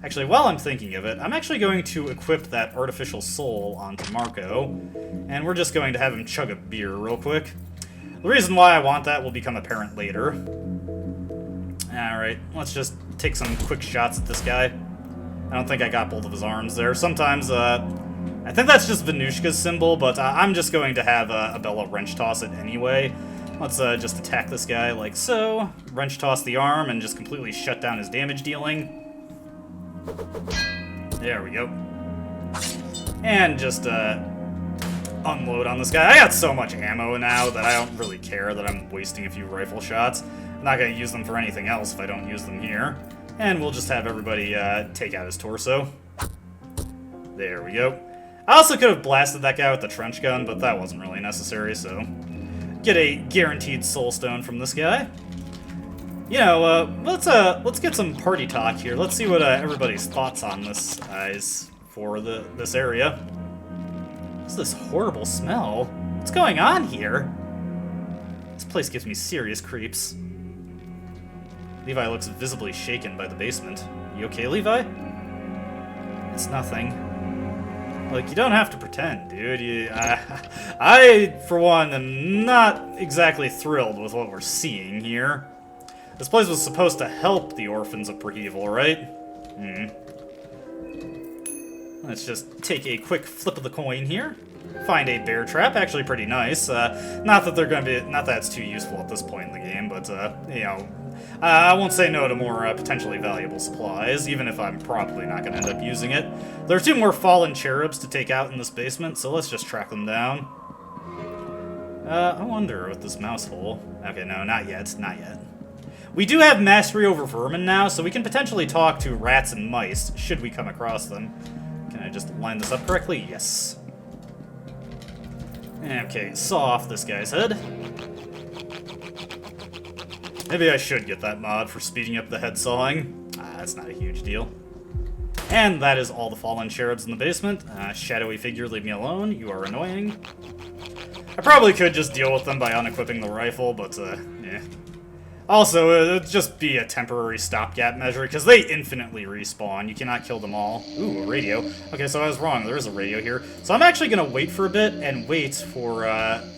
Actually, while I'm thinking of it, I'm actually going to equip that artificial soul onto Marco, and we're just going to have him chug a beer real quick. The reason why I want that will become apparent later. Alright, let's just take some quick shots at this guy. I don't think I got both of his arms there. Sometimes, I think that's just Venushka's symbol, but I'm just going to have Abella wrench toss it anyway. Let's just attack this guy like so. Wrench toss the arm and just completely shut down his damage dealing. There we go. And just, unload on this guy. I got so much ammo now that I don't really care that I'm wasting a few rifle shots. I'm not going to use them for anything else if I don't use them here. And we'll just have everybody take out his torso. There we go. I also could have blasted that guy with the trench gun, but that wasn't really necessary, so... Get a guaranteed soul stone from this guy. You know, let's get some party talk here. Let's see what everybody's thoughts on this is for this area. What's this horrible smell? What's going on here? This place gives me serious creeps. Levi looks visibly shaken by the basement. You okay, Levi? It's nothing. Look, you don't have to pretend, dude. I, for one, am not exactly thrilled with what we're seeing here. This place was supposed to help the orphans of Prehevil, right? Let's just take a quick flip of the coin here. Find a bear trap, actually pretty nice. Not that they're going to be, not that it's too useful at this point in the game, but, you know, I won't say no to more potentially valuable supplies, even if I'm probably not going to end up using it. There are 2 more fallen cherubs to take out in this basement, so let's just track them down. I wonder with this mouse hole. Okay, no, not yet, not yet. We do have mastery over vermin now, so we can potentially talk to rats and mice, should we come across them. Can I just line this up correctly? Yes. Okay, saw off this guy's head. Maybe I should get that mod for speeding up the head sawing. That's not a huge deal. And that is all the fallen cherubs in the basement. Shadowy figure, leave me alone. You are annoying. I probably could just deal with them by unequipping the rifle, but, yeah. Also, it'd just be a temporary stopgap measure, because they infinitely respawn. You cannot kill them all. Ooh, a radio. Okay, so I was wrong. There is a radio here. So I'm actually going to wait for a bit and wait for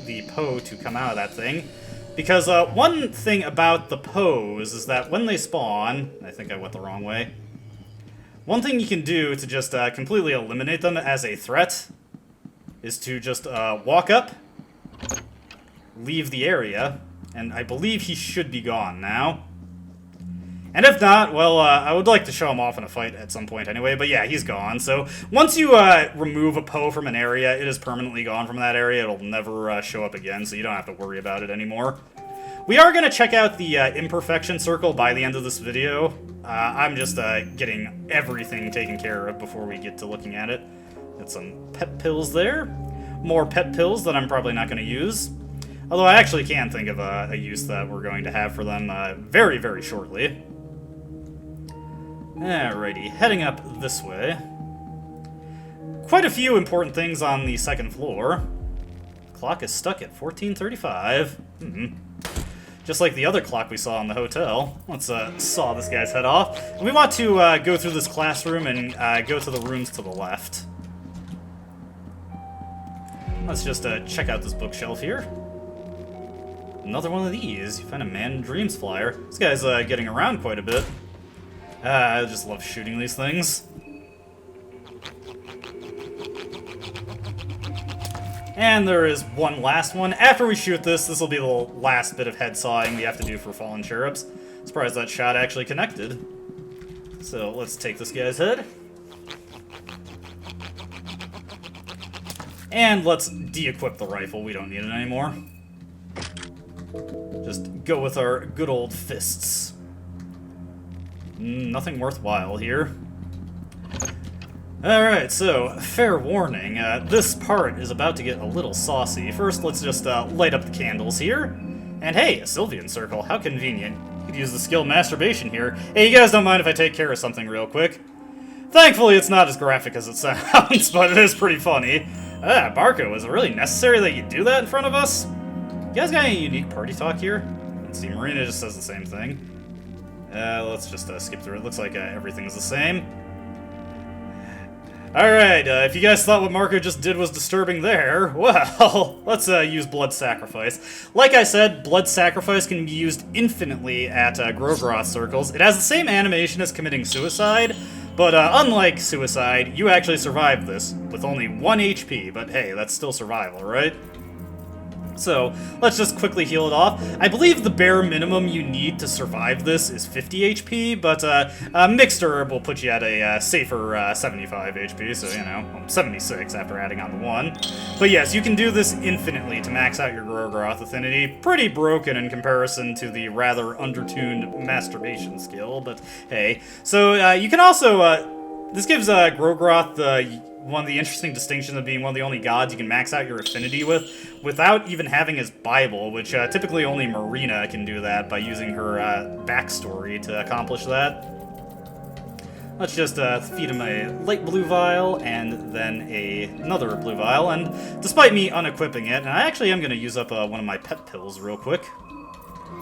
the Poe to come out of that thing. Because one thing about the Poes is that when they spawn... I think I went the wrong way. One thing you can do to just completely eliminate them as a threat is to just walk up, leave the area, and I believe he should be gone now. And if not, well, I would like to show him off in a fight at some point anyway, but yeah, he's gone. So once you remove a Poe from an area, it is permanently gone from that area. It'll never show up again, so you don't have to worry about it anymore. We are going to check out the imperfection circle by the end of this video. I'm just getting everything taken care of before we get to looking at it. Got some pet pills there. More pet pills that I'm probably not going to use. Although I actually can think of a use that we're going to have for them very, very shortly. Alrighty, heading up this way. Quite a few important things on the second floor. Clock is stuck at 14:35. Just like the other clock we saw in the hotel. Let's saw this guy's head off. We want to go through this classroom and go to the rooms to the left. Let's just check out this bookshelf here. Another one of these. You find a Man in Dreams flyer. This guy's getting around quite a bit. I just love shooting these things. And there is one last one. After we shoot this, this will be the last bit of head sawing we have to do for Fallen Cherubs. Surprised that shot actually connected. So let's take this guy's head. And let's de-equip the rifle. We don't need it anymore. Just go with our good old fists. Nothing worthwhile here. Alright, so, fair warning, this part is about to get a little saucy. First, let's just light up the candles here. And hey, a Sylvian circle, how convenient. You could use the skill masturbation here. Hey, you guys don't mind if I take care of something real quick? Thankfully, it's not as graphic as it sounds, but it is pretty funny. Barco, is it really necessary that you do that in front of us? You guys got any unique party talk here? Let's see, Marina just says the same thing. Let's just skip through it. Looks like everything's the same. Alright, if you guys thought what Marco just did was disturbing there, well, let's use Blood Sacrifice. Like I said, Blood Sacrifice can be used infinitely at Grogroth circles. It has the same animation as committing suicide, but unlike suicide, you actually survive this with only 1 HP, but hey, that's still survival, right? So, let's just quickly heal it off. I believe the bare minimum you need to survive this is 50 HP, but Mixed Herb will put you at a safer 75 HP, so, you know, 76 after adding on the 1. But yes, you can do this infinitely to max out your Grogroth Affinity. Pretty broken in comparison to the rather undertuned Masturbation skill, but hey. So, you can also, this gives Grogroth one of the interesting distinctions of being one of the only gods you can max out your affinity with without even having his Bible, which typically only Marina can do that by using her backstory to accomplish that. Let's just feed him a light blue vial and then another blue vial, and despite me unequipping it, and I actually am going to use up one of my pet pills real quick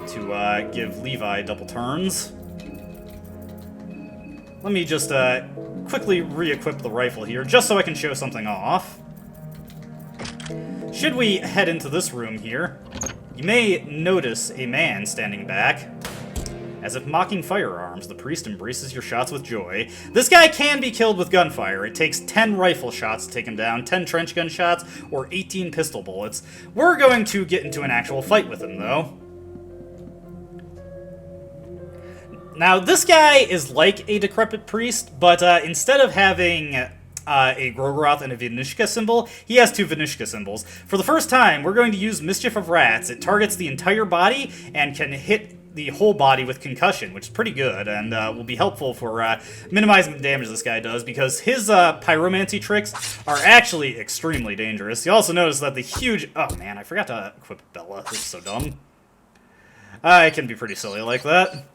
to give Levi double turns. Let me just quickly re-equip the rifle here, just so I can show something off. Should we head into this room here, you may notice a man standing back. As if mocking firearms, the priest embraces your shots with joy. This guy can be killed with gunfire. It takes 10 rifle shots to take him down, 10 trench gun shots, or 18 pistol bullets. We're going to get into an actual fight with him, though. Now, this guy is like a decrepit priest, but instead of having a Grogroth and a Vinishka symbol, he has 2 Vinishka symbols. For the first time, we're going to use Mischief of Rats. It targets the entire body and can hit the whole body with concussion, which is pretty good, and will be helpful for minimizing the damage this guy does, because his pyromancy tricks are actually extremely dangerous. You also notice that the huge... Oh man, I forgot to equip Bella. This is so dumb. I can be pretty silly like that.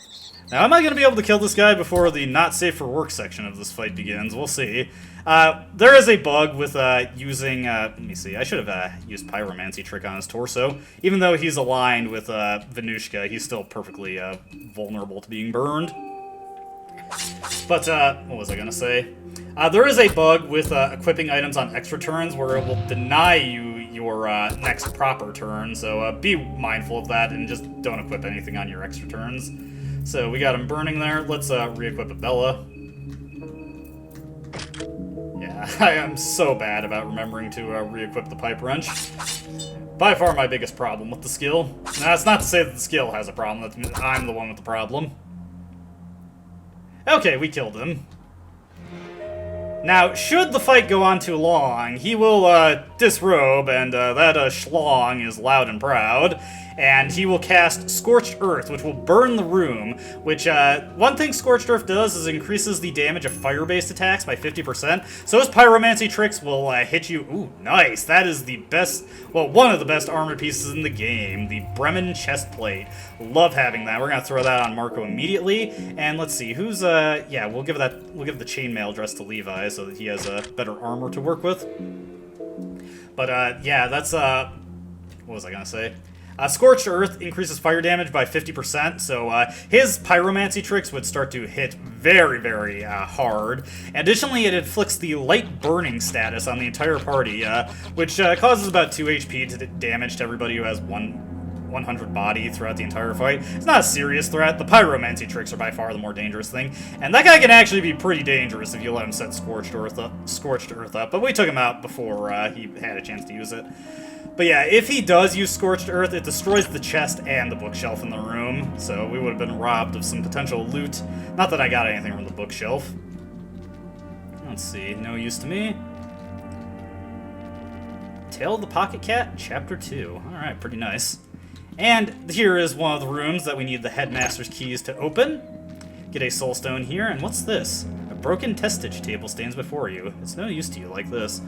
Now, am I going to be able to kill this guy before the not safe for work section of this fight begins? We'll see. There is a bug with using, let me see, I should have used Pyromancy trick on his torso. Even though he's aligned with Venushka, he's still perfectly vulnerable to being burned. But, what was I going to say? There is a bug with equipping items on extra turns where it will deny you your next proper turn, so be mindful of that and just don't equip anything on your extra turns. So we got him burning there. Let's re-equip a Bella. Yeah, I am so bad about remembering to re-equip the pipe wrench. By far my biggest problem with the skill. Now, it's not to say that the skill has a problem. That's, I'm the one with the problem. Okay, we killed him. Now, should the fight go on too long, he will disrobe, and that schlong is loud and proud. And he will cast Scorched Earth, which will burn the room, which, one thing Scorched Earth does is increases the damage of fire-based attacks by 50%, so his pyromancy tricks will hit you. Ooh, nice! That is the best, well, one of the best armor pieces in the game, the Bremen Chestplate. Love having that. We're gonna throw that on Marco immediately, and let's see, who's, yeah, we'll give the chainmail dress to Levi so that he has better armor to work with. But, yeah, that's, what was I gonna say? Scorched Earth increases fire damage by 50%, so his pyromancy tricks would start to hit very, very hard. Additionally, it inflicts the light burning status on the entire party, which causes about 2 HP to damage to everybody who has 100 body throughout the entire fight. It's not a serious threat. The pyromancy tricks are by far the more dangerous thing, and that guy can actually be pretty dangerous if you let him set Scorched Earth up. But we took him out before he had a chance to use it. But yeah, if he does use Scorched Earth, it destroys the chest and the bookshelf in the room, so we would have been robbed of some potential loot. Not that I got anything from the bookshelf. Let's see, no use to me. Tale of the Pocket Cat, Chapter 2. Alright, pretty nice. And here is one of the rooms that we need the headmaster's keys to open. Get a soulstone here, and what's this? A broken testage table stands before you. It's no use to you like this.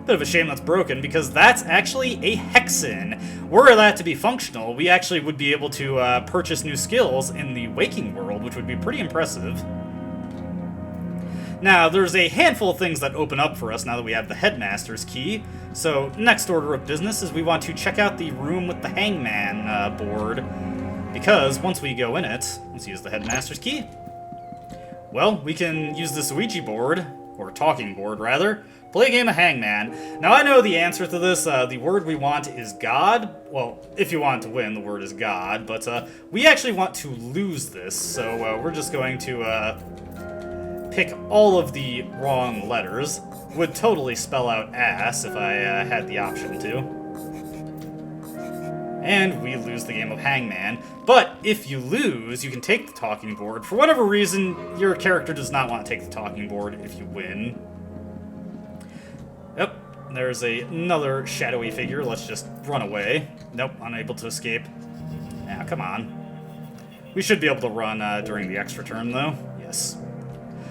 Bit of a shame that's broken, because that's actually a hexen. Were that to be functional, we actually would be able to purchase new skills in the waking world, which would be pretty impressive. Now, there's a handful of things that open up for us now that we have the headmaster's key. So, next order of business is we want to check out the room with the hangman board, because once we go in it, let's use the headmaster's key. Well, we can use this Ouija board, or talking board rather, play a game of Hangman. Now, I know the answer to this. The word we want is God. Well, if you want to win, the word is God. But we actually want to lose this, so we're just going to pick all of the wrong letters. Would totally spell out ass if I had the option to. And we lose the game of Hangman. But if you lose, you can take the talking board. For whatever reason, your character does not want to take the talking board if you win. Yep, there's another shadowy figure. Let's just run away. Nope, unable to escape. Now, come on. We should be able to run during the extra turn, though. Yes.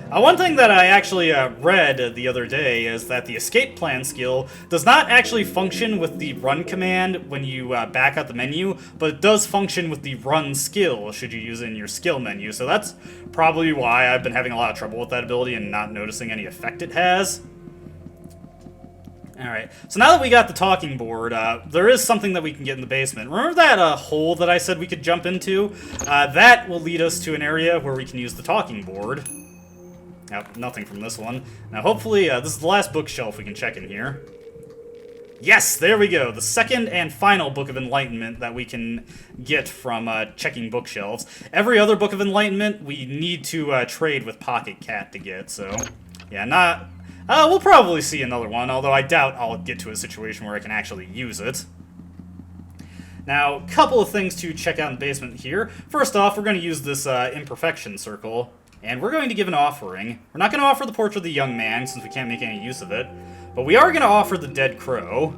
One thing that I actually read the other day is that the escape plan skill does not actually function with the run command when you back out the menu, but it does function with the run skill should you use it in your skill menu. So that's probably why I've been having a lot of trouble with that ability and not noticing any effect it has. Alright, so now that we got the talking board, there is something that we can get in the basement. Remember that hole that I said we could jump into? That will lead us to an area where we can use the talking board. Nope, nothing from this one. Now hopefully, this is the last bookshelf we can check in here. Yes, there we go. The second and final Book of Enlightenment that we can get from checking bookshelves. Every other Book of Enlightenment we need to trade with Pocket Cat to get, so... Yeah, we'll probably see another one, although I doubt I'll get to a situation where I can actually use it. Now, a couple of things to check out in the basement here. First off, we're going to use this imperfection circle, and we're going to give an offering. We're not going to offer the portrait of the young man, since we can't make any use of it, but we are going to offer the dead crow.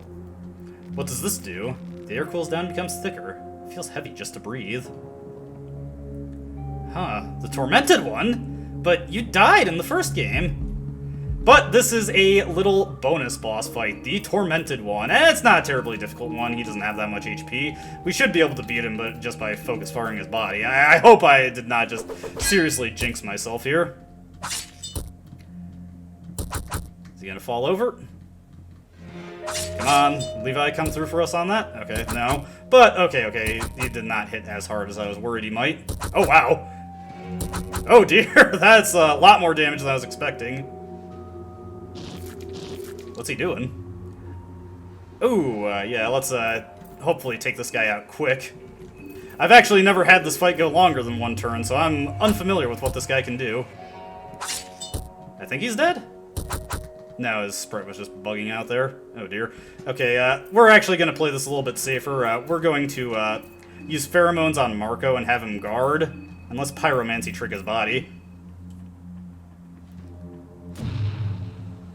What does this do? The air cools down and becomes thicker. It feels heavy just to breathe. Huh, the Tormented One? But you died in the first game. But this is a little bonus boss fight, the Tormented One. And it's not a terribly difficult one. He doesn't have that much HP. We should be able to beat him, but just by focus firing his body. I hope I did not just seriously jinx myself here. Is he gonna fall over? Come on, Levi, come through for us on that? Okay, no. But, okay, he did not hit as hard as I was worried he might. Oh, wow. Oh, dear, that's a lot more damage than I was expecting. What's he doing? Ooh, yeah, let's hopefully take this guy out quick. I've actually never had this fight go longer than one turn, so I'm unfamiliar with what this guy can do. I think he's dead? No, his sprite was just bugging out there. Oh dear. Okay, we're actually going to play this a little bit safer. We're going to use pheromones on Marco and have him guard, unless pyromancy trick his body.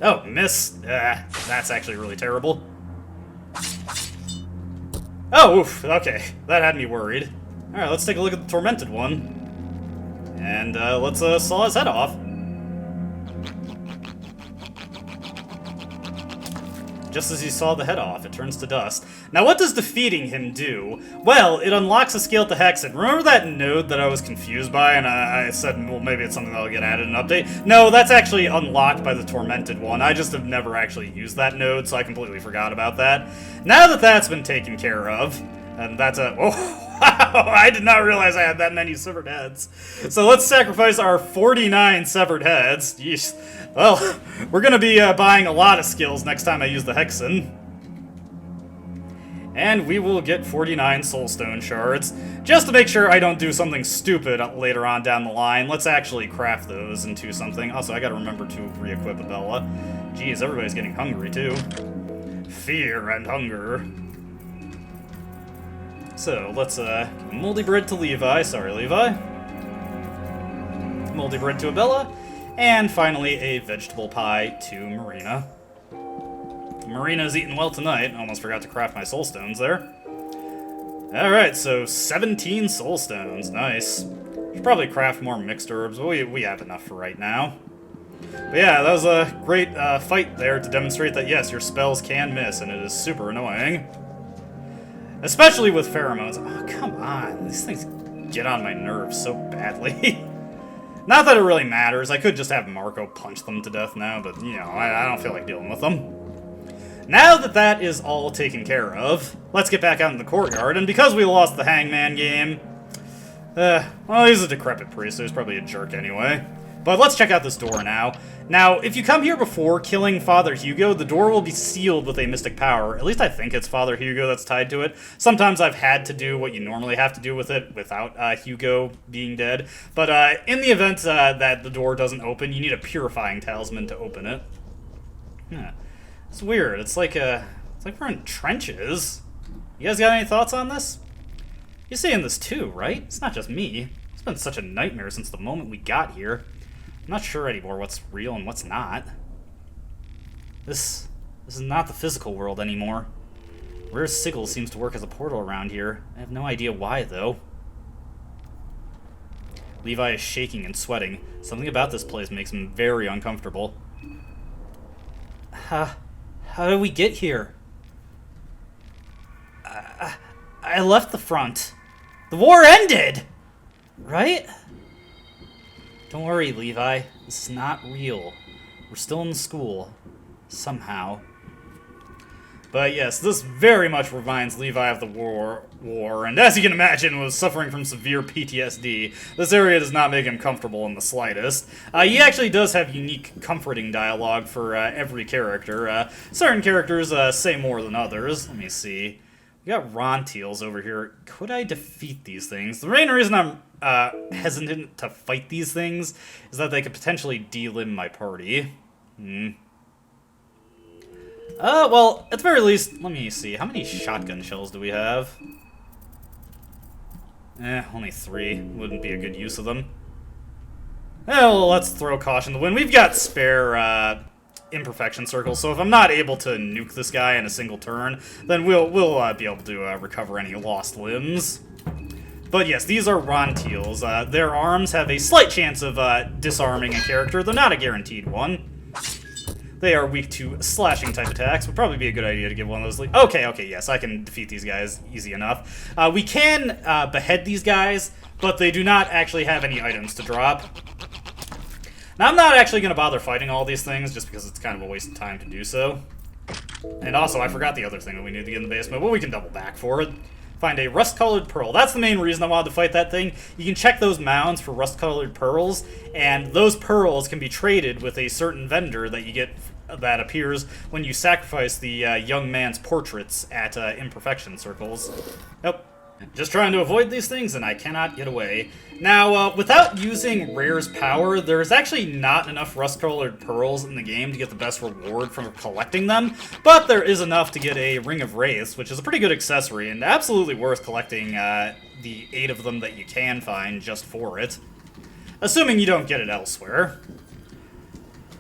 Oh, miss. That's actually really terrible. Oh, oof, okay. That had me worried. Alright, let's take a look at the Tormented One. And, let's, saw his head off. Just as you saw the head off, it turns to dust. Now, what does defeating him do? Well, it unlocks a skill at the Hexen. Remember that node that I was confused by, and I said, well, maybe it's something that'll get added in an update? No, that's actually unlocked by the Tormented One. I just have never actually used that node, so I completely forgot about that. Now that that's been taken care of, and that's a... Oh, wow! I did not realize I had that many severed heads. So let's sacrifice our 49 severed heads. Yeesh. Well, we're going to be buying a lot of skills next time I use the Hexen. And we will get 49 Soulstone shards. Just to make sure I don't do something stupid later on down the line, let's actually craft those into something. Also, I gotta remember to re-equip Abella. Jeez, everybody's getting hungry, too. Fear and hunger. So, let's, moldy bread to Levi. Sorry, Levi. Moldy bread to Abella. And finally, a vegetable pie to Marina. Marina's eating well tonight. Almost forgot to craft my soulstones there. Alright, so 17 soulstones. Nice. Should probably craft more mixed herbs, but we have enough for right now. But yeah, that was a great fight there to demonstrate that, yes, your spells can miss, and it is super annoying. Especially with pheromones. Oh, come on. These things get on my nerves so badly. Not that it really matters. I could just have Marco punch them to death now, but, you know, I don't feel like dealing with them. Now that that is all taken care of, let's get back out in the courtyard, and because we lost the Hangman game... well, he's a decrepit priest, so he's probably a jerk anyway. But let's check out this door now. Now, if you come here before killing Father Hugo, the door will be sealed with a mystic power. At least I think it's Father Hugo that's tied to it. Sometimes I've had to do what you normally have to do with it without Hugo being dead. But in the event that the door doesn't open, you need a purifying talisman to open it. Yeah. It's weird. It's like we're in trenches. You guys got any thoughts on this? You're seeing this too, right? It's not just me. It's been such a nightmare since the moment we got here. I'm not sure anymore what's real and what's not. This is not the physical world anymore. Rare Sigil seems to work as a portal around here. I have no idea why, though. Levi is shaking and sweating. Something about this place makes him very uncomfortable. How did we get here? I left the front. The war ended! Right? Don't worry, Levi. This is not real. We're still in school. Somehow. But yes, this very much reminds Levi of the war, and as you can imagine, was suffering from severe PTSD. This area does not make him comfortable in the slightest. He actually does have unique, comforting dialogue for every character. Certain characters say more than others. Let me see. We got Ronteals over here. Could I defeat these things? The main reason I'm hesitant to fight these things is that they could potentially delimb my party. Well, at the very least, let me see. How many shotgun shells do we have? Only 3. Wouldn't be a good use of them. Well, let's throw caution to the wind. We've got spare, imperfection circles, so if I'm not able to nuke this guy in a single turn, then we'll be able to recover any lost limbs. But yes, these are Ronteals. Their arms have a slight chance of disarming a character, though not a guaranteed one. They are weak to slashing type attacks. Would probably be a good idea to give one of those. Okay, yes, I can defeat these guys easy enough. We can behead these guys, but they do not actually have any items to drop. Now, I'm not actually going to bother fighting all these things, just because it's kind of a waste of time to do so. And also, I forgot the other thing that we need to get in the basement, but we can double back for it. Find a rust-colored pearl. That's the main reason I wanted to fight that thing. You can check those mounds for rust-colored pearls, and those pearls can be traded with a certain vendor that you get that appears when you sacrifice the young man's portraits at imperfection circles. Nope. Just trying to avoid these things, and I cannot get away. Now, without using Rhere's power, there's actually not enough rust-colored pearls in the game to get the best reward from collecting them, but there is enough to get a Ring of Wraiths, which is a pretty good accessory, and absolutely worth collecting the 8 of them that you can find just for it. Assuming you don't get it elsewhere.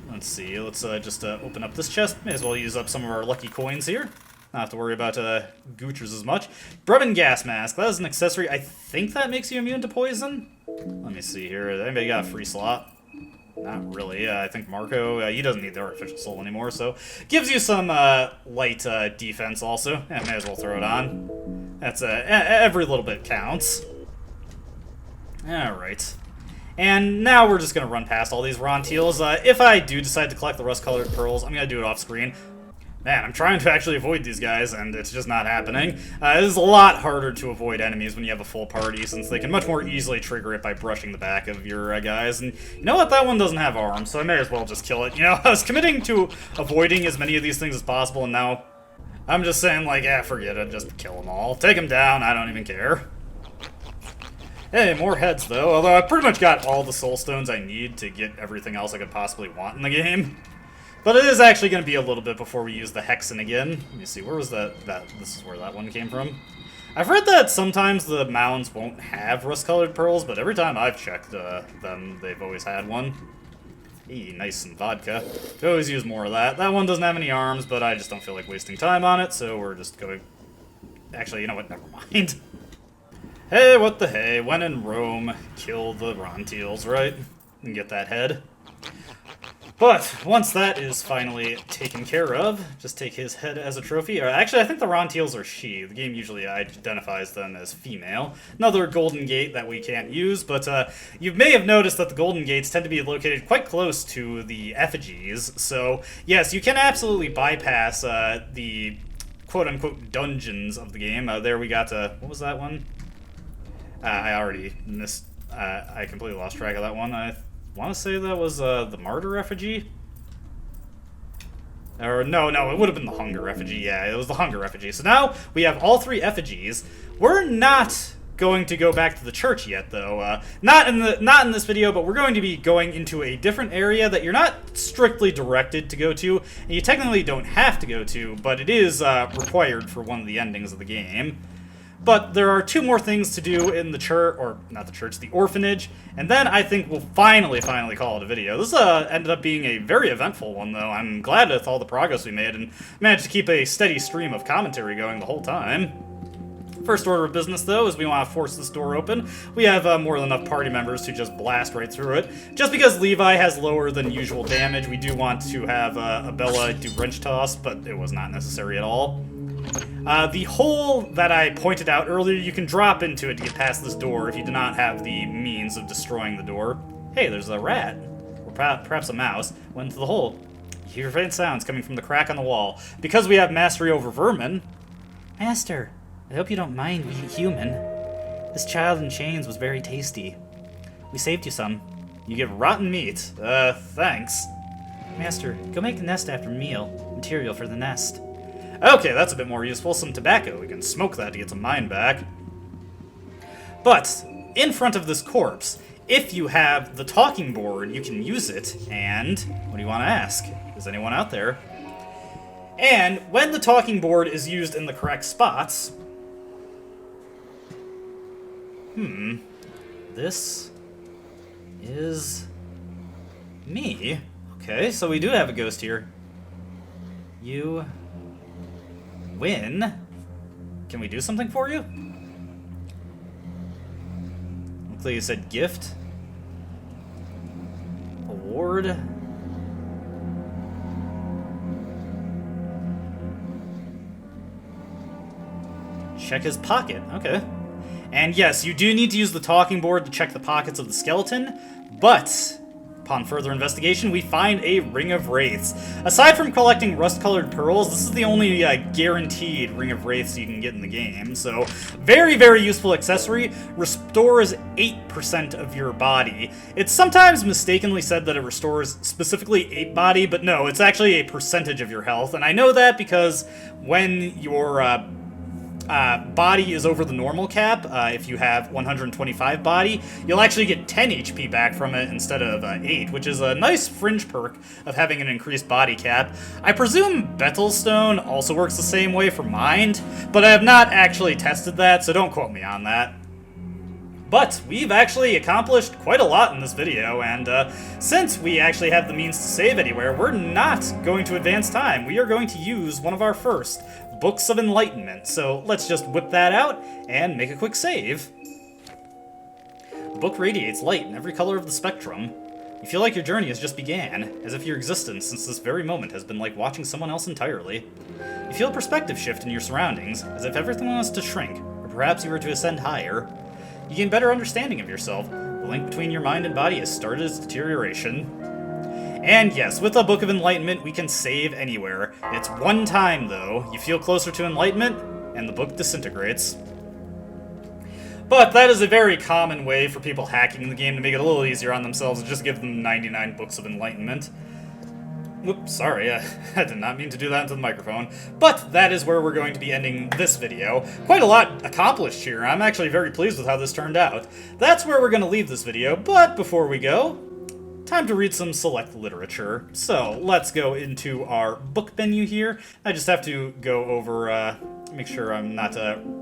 Let's see, let's just open up this chest. May as well use up some of our lucky coins here. Not have to worry about Goochers as much. Brevin Gas Mask. That is an accessory. I think that makes you immune to poison? Let me see here. Anybody got a free slot? Not really. I think Marco, he doesn't need the Artificial Soul anymore, so gives you some light defense also. Yeah, may as well throw it on. That's every little bit counts. Alright. And now we're just going to run past all these Ronteals. If I do decide to collect the rust-colored pearls, I'm going to do it off-screen. Man, I'm trying to actually avoid these guys, and it's just not happening. It is a lot harder to avoid enemies when you have a full party, since they can much more easily trigger it by brushing the back of your guys. And you know what? That one doesn't have arms, so I may as well just kill it. You know, I was committing to avoiding as many of these things as possible, and now I'm just saying, like, forget it. Just kill them all. Take them down. I don't even care. Hey, more heads, though. Although I pretty much got all the soul stones I need to get everything else I could possibly want in the game. But it is actually going to be a little bit before we use the Hexen again. Let me see, where was that? This is where that one came from. I've read that sometimes the mounds won't have rust-colored pearls, but every time I've checked them, they've always had one. Eee, nice, some vodka. Could always use more of that. That one doesn't have any arms, but I just don't feel like wasting time on it, so we're just going... Actually, you know what? Never mind. Hey, what the hey? When in Rome, kill the Ronteals, right? And get that head. But once that is finally taken care of, just take his head as a trophy. Or actually, I think the Ronteals are she. The game usually identifies them as female. Another golden gate that we can't use, but you may have noticed that the golden gates tend to be located quite close to the effigies. So yes, you can absolutely bypass the quote-unquote dungeons of the game. There we got what was that one? I already missed. I completely lost track of that one. I want to say that was the Martyr Effigy? Or no, it would have been the Hunger Effigy. Yeah, it was the Hunger Effigy. So now we have all three effigies. We're not going to go back to the church yet, though. Not in this video, but we're going to be going into a different area that you're not strictly directed to go to, and you technically don't have to go to, but it is required for one of the endings of the game. But there are two more things to do in the church, or not the church, the orphanage, and then I think we'll finally call it a video. This ended up being a very eventful one, though. I'm glad with all the progress we made and managed to keep a steady stream of commentary going the whole time. First order of business, though, is we want to force this door open. We have more than enough party members to just blast right through it. Just because Levi has lower than usual damage, we do want to have Abella do wrench toss, but it was not necessary at all. The hole that I pointed out earlier, you can drop into it to get past this door if you do not have the means of destroying the door. Hey, there's a rat, or perhaps a mouse, went into the hole. You hear faint sounds coming from the crack on the wall. Because we have mastery over vermin... Master, I hope you don't mind we eat human. This child in chains was very tasty. We saved you some. You give rotten meat. Thanks. Master, go make the nest after meal. Material for the nest. Okay, that's a bit more useful. Some tobacco. We can smoke that to get some mine back. But, in front of this corpse, if you have the talking board, you can use it, and... What do you want to ask? Is anyone out there? And, when the talking board is used in the correct spots... This... is... me. Okay, so we do have a ghost here. You... win. Can we do something for you? Looks like you said gift. Award. Check his pocket. Okay. And yes, you do need to use the talking board to check the pockets of the skeleton, but... upon further investigation, we find a Ring of Wraiths. Aside from collecting rust-colored pearls, this is the only guaranteed Ring of Wraiths you can get in the game. So, very, very useful accessory. Restores 8% of your body. It's sometimes mistakenly said that it restores specifically 8 body, but no, it's actually a percentage of your health. And I know that because when your body is over the normal cap, if you have 125 body, you'll actually get 10 HP back from it instead of 8, which is a nice fringe perk of having an increased body cap. I presume Bethelstone also works the same way for Mind, but I have not actually tested that, so don't quote me on that. But we've actually accomplished quite a lot in this video, and since we actually have the means to save anywhere, we're not going to advance time. We are going to use one of our first Books of Enlightenment. So let's just whip that out and make a quick save. The book radiates light in every color of the spectrum. You feel like your journey has just began, as if your existence since this very moment has been like watching someone else entirely. You feel a perspective shift in your surroundings, as if everything wants to shrink, or perhaps you were to ascend higher. You gain better understanding of yourself. The link between your mind and body has started its deterioration. And yes, with the Book of Enlightenment, we can save anywhere. It's one time, though. You feel closer to enlightenment, and the book disintegrates. But that is a very common way for people hacking the game to make it a little easier on themselves and just give them 99 Books of Enlightenment. Whoops, sorry, I did not mean to do that into the microphone. But that is where we're going to be ending this video. Quite a lot accomplished here. I'm actually very pleased with how this turned out. That's where we're going to leave this video, but before we go, time to read some select literature. So, let's go into our book menu here. I just have to go over, make sure I'm not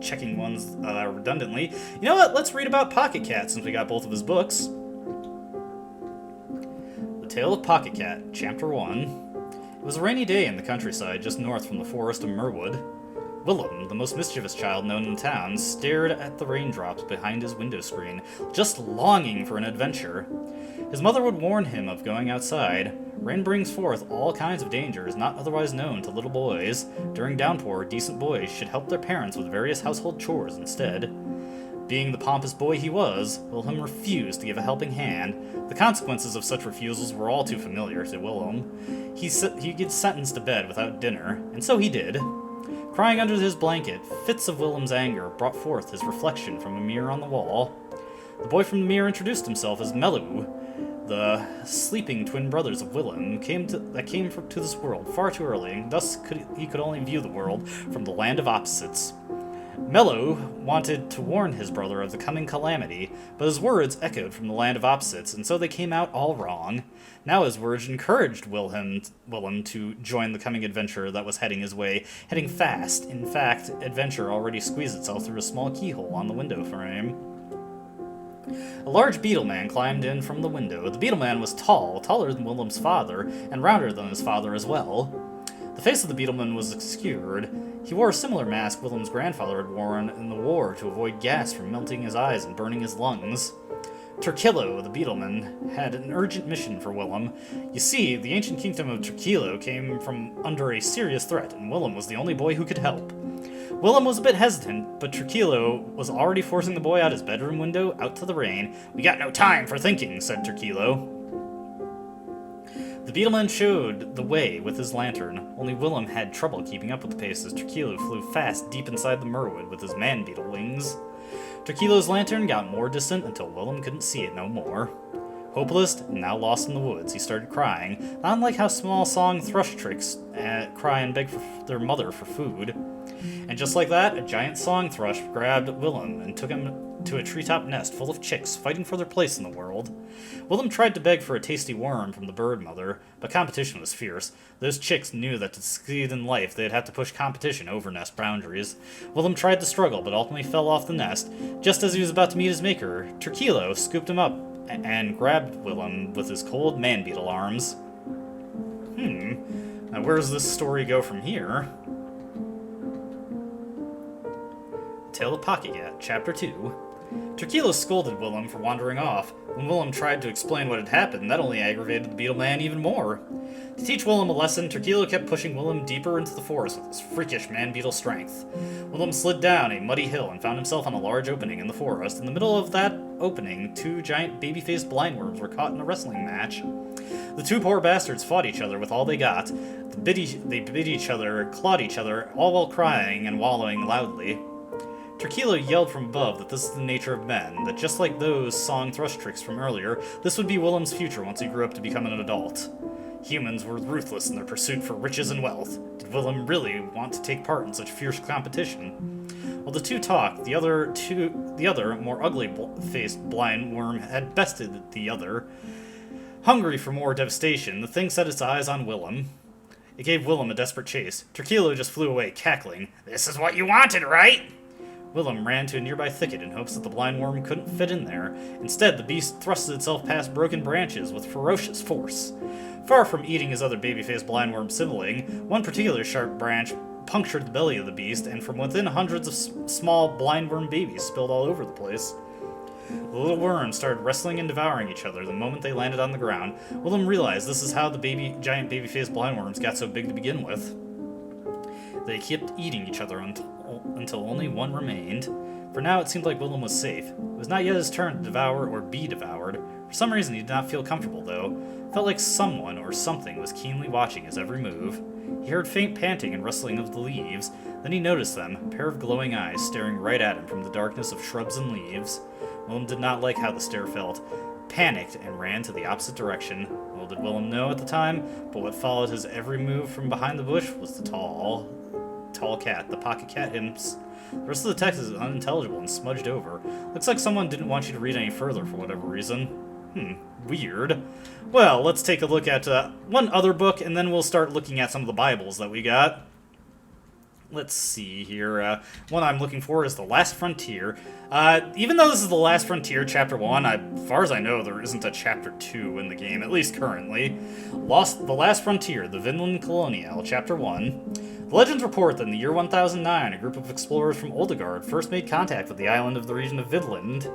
checking ones redundantly. You know what? Let's read about Pocket Cat, since we got both of his books. The Tale of Pocket Cat, Chapter 1. It was a rainy day in the countryside just north from the forest of Merwood. Willem, the most mischievous child known in town, stared at the raindrops behind his window screen, just longing for an adventure. His mother would warn him of going outside. Rain brings forth all kinds of dangers not otherwise known to little boys. During downpour, decent boys should help their parents with various household chores instead. Being the pompous boy he was, Willem refused to give a helping hand. The consequences of such refusals were all too familiar to Willem. He gets sentenced to bed without dinner, and so he did. Crying under his blanket, fits of Willem's anger brought forth his reflection from a mirror on the wall. The boy from the mirror introduced himself as Melou, the sleeping twin brothers of Willem, came to this world far too early, and thus he could only view the world from the land of opposites. Melou wanted to warn his brother of the coming calamity, but his words echoed from the land of opposites, and so they came out all wrong. Now his words encouraged Willem to join the coming adventure that was heading his way, heading fast. In fact, adventure already squeezed itself through a small keyhole on the window frame. A large beetle man climbed in from the window. The beetle man was tall, taller than Willem's father, and rounder than his father as well. The face of the beetleman was obscured. He wore a similar mask Willem's grandfather had worn in the war to avoid gas from melting his eyes and burning his lungs. Turkillo, the beetleman, had an urgent mission for Willem. You see, the ancient kingdom of Turkillo came from under a serious threat, and Willem was the only boy who could help. Willem was a bit hesitant, but Turkillo was already forcing the boy out his bedroom window out to the rain. "We got no time for thinking," said Turkillo. The beetleman showed the way with his lantern, only Willem had trouble keeping up with the pace as Turkillo flew fast deep inside the merwood with his man-beetle wings. Turkillo's lantern got more distant until Willem couldn't see it no more. Hopeless and now lost in the woods, he started crying, not unlike how small song thrush tricks cry and beg for their mother for food. And just like that, a giant song thrush grabbed Willem and took him to a treetop nest full of chicks fighting for their place in the world. Willem tried to beg for a tasty worm from the bird mother, but competition was fierce. Those chicks knew that to succeed in life, they'd have to push competition over nest boundaries. Willem tried to struggle, but ultimately fell off the nest. Just as he was about to meet his maker, Turkillo scooped him up and grabbed Willem with his cold man-beetle arms. Now where does this story go from here? Tale of Pocket Cat, Chapter 2. Turkillo scolded Willem for wandering off. When Willem tried to explain what had happened, that only aggravated the beetle man even more. To teach Willem a lesson, Turkillo kept pushing Willem deeper into the forest with his freakish man-beetle strength. Willem slid down a muddy hill and found himself on a large opening in the forest. In the middle of that opening, two giant baby-faced blindworms were caught in a wrestling match. The two poor bastards fought each other with all they got. They bit each other, clawed each other, all while crying and wallowing loudly. Turkillo yelled from above that this is the nature of men, that just like those song thrush tricks from earlier, this would be Willem's future once he grew up to become an adult. Humans were ruthless in their pursuit for riches and wealth. Did Willem really want to take part in such fierce competition? While the two talked, the other, more ugly-faced blind worm had bested the other. Hungry for more devastation, the thing set its eyes on Willem. It gave Willem a desperate chase. Turkillo just flew away, cackling. "This is what you wanted, right?" Willem ran to a nearby thicket in hopes that the blind worm couldn't fit in there. Instead, the beast thrusted itself past broken branches with ferocious force. Far from eating his other baby-faced blindworm sibling, one particular sharp branch punctured the belly of the beast, and from within hundreds of small blind worm babies spilled all over the place. The little worms started wrestling and devouring each other the moment they landed on the ground. Willem realized this is how the giant baby-faced blind worms got so big to begin with. They kept eating each other until only one remained. For now, it seemed like Willem was safe. It was not yet his turn to devour or be devoured. For some reason, he did not feel comfortable, though. It felt like someone or something was keenly watching his every move. He heard faint panting and rustling of the leaves. Then he noticed them, a pair of glowing eyes staring right at him from the darkness of shrubs and leaves. Willem did not like how the stare felt, panicked, and ran to the opposite direction. Little did Willem know at the time, but what followed his every move from behind the bush was the tall cat, the pocket cat himps. The rest of the text is unintelligible and smudged over. Looks like someone didn't want you to read any further for whatever reason. Weird. Well, let's take a look at one other book, and then we'll start looking at some of the Bibles that we got. Let's see here. One I'm looking for is The Last Frontier. Even though this is The Last Frontier, Chapter 1, as far as I know, there isn't a Chapter 2 in the game, at least currently. The Last Frontier, the Vinland Colonial, Chapter 1. The legends report that in the year 1009, a group of explorers from Oldegard first made contact with the island of the region of Vinland.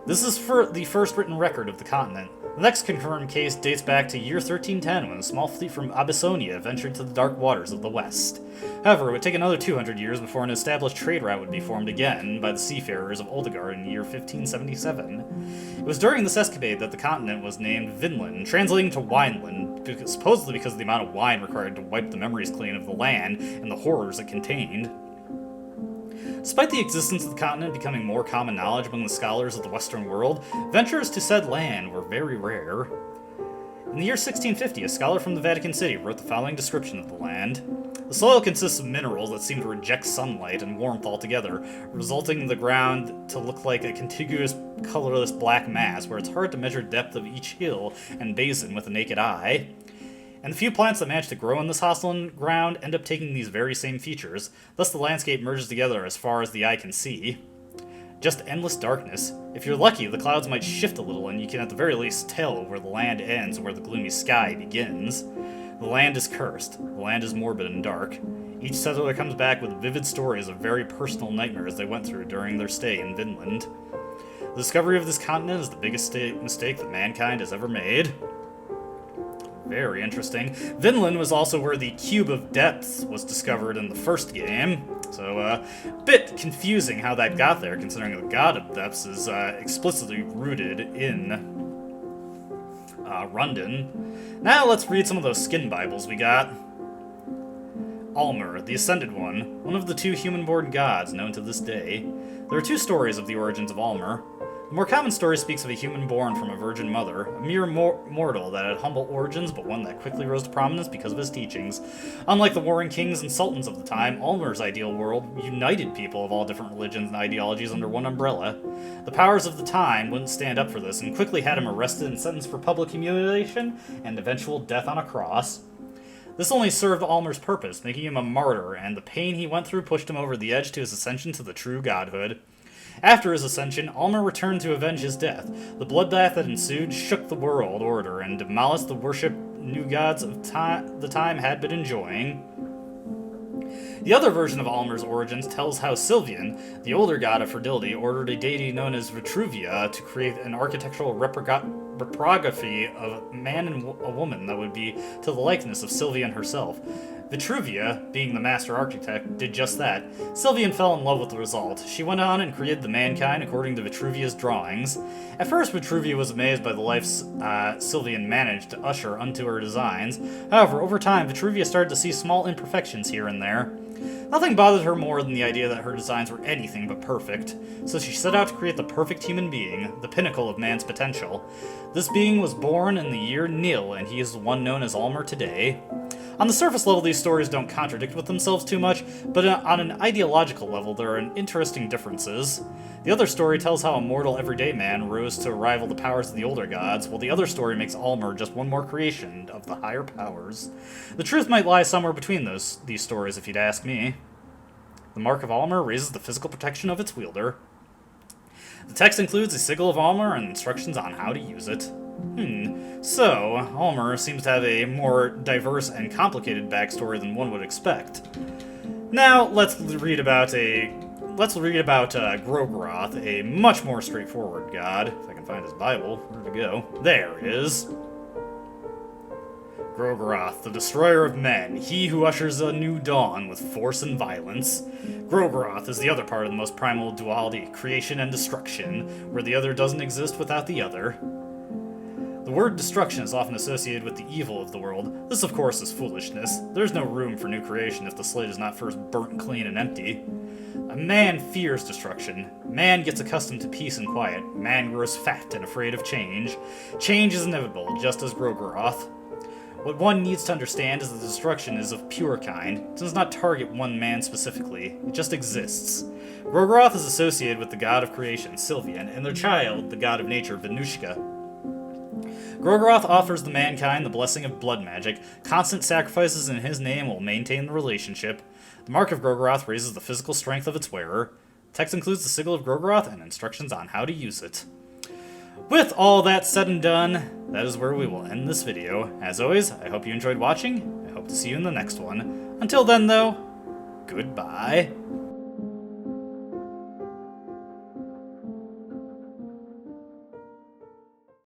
This is the first written record of the continent. The next confirmed case dates back to year 1310, when a small fleet from Abyssonia ventured to the dark waters of the west. However, it would take another 200 years before an established trade route would be formed again by the seafarers of Oldegard in the year 1577. It was during this escapade that the continent was named Vinland, translating to Wineland, supposedly because of the amount of wine required to wipe the memories clean of the land and the horrors it contained. Despite the existence of the continent becoming more common knowledge among the scholars of the Western world, ventures to said land were very rare. In the year 1650, a scholar from the Vatican City wrote the following description of the land. The soil consists of minerals that seem to reject sunlight and warmth altogether, resulting in the ground to look like a contiguous, colorless black mass where it's hard to measure depth of each hill and basin with the naked eye. And the few plants that manage to grow in this hostile ground end up taking these very same features, thus the landscape merges together as far as the eye can see. Just endless darkness. If you're lucky, the clouds might shift a little and you can at the very least tell where the land ends and where the gloomy sky begins. The land is cursed. The land is morbid and dark. Each settler comes back with vivid stories of very personal nightmares they went through during their stay in Vinland. The discovery of this continent is the biggest mistake that mankind has ever made. Very interesting. Vinland was also where the Cube of Depths was discovered in the first game, so a bit confusing how that got there, considering the God of Depths is explicitly rooted in Rundon. Now let's read some of those skin Bibles we got. Almer, the Ascended One of the two human-born gods known to this day. There are two stories of the origins of Almer. The more common story speaks of a human born from a virgin mother, a mere mortal that had humble origins, but one that quickly rose to prominence because of his teachings. Unlike the warring kings and sultans of the time, Almer's ideal world united people of all different religions and ideologies under one umbrella. The powers of the time wouldn't stand up for this, and quickly had him arrested and sentenced for public humiliation and eventual death on a cross. This only served Almer's purpose, making him a martyr, and the pain he went through pushed him over the edge to his ascension to the true godhood. After his ascension, Almer returned to avenge his death. The bloodbath that ensued shook the world order and demolished the worship new gods of the time had been enjoying. The other version of Almer's origins tells how Sylvian, the older god of fertility, ordered a deity known as Vitruvia to create an architectural reprography of a man and a woman that would be to the likeness of Sylvian herself. Vitruvia, being the master architect, did just that. Sylvian fell in love with the result. She went on and created the mankind according to Vitruvia's drawings. At first, Vitruvia was amazed by the life Sylvian managed to usher unto her designs. However, over time, Vitruvia started to see small imperfections here and there. Nothing bothered her more than the idea that her designs were anything but perfect, so she set out to create the perfect human being, the pinnacle of man's potential. This being was born in the year Nil, and he is the one known as Almer today. On the surface level, these stories don't contradict with themselves too much, but on an ideological level, there are interesting differences. The other story tells how a mortal everyday man rose to rival the powers of the older gods, while the other story makes Almer just one more creation of the higher powers. The truth might lie somewhere between these stories, if you'd ask me. The Mark of Almer raises the physical protection of its wielder. The text includes a sigil of Almer and instructions on how to use it. So, Almer seems to have a more diverse and complicated backstory than one would expect. Now, let's read about Grogroth, a much more straightforward god. If I can find his Bible, where'd it go? There it is. Grogroth, the destroyer of men, he who ushers a new dawn with force and violence. Grogroth is the other part of the most primal duality, creation and destruction, where the other doesn't exist without the other. The word destruction is often associated with the evil of the world. This, of course, is foolishness. There's no room for new creation if the slate is not first burnt clean and empty. A man fears destruction. Man gets accustomed to peace and quiet. Man grows fat and afraid of change. Change is inevitable, just as Grogroth. What one needs to understand is that destruction is of pure kind. It does not target one man specifically. It just exists. Grogroth is associated with the god of creation, Sylvian, and their child, the god of nature, Venushka. Grogroth offers the mankind the blessing of blood magic. Constant sacrifices in his name will maintain the relationship. The mark of Grogroth raises the physical strength of its wearer. The text includes the sigil of Grogroth and instructions on how to use it. With all that said and done, that is where we will end this video. As always, I hope you enjoyed watching. I hope to see you in the next one. Until then, though, goodbye.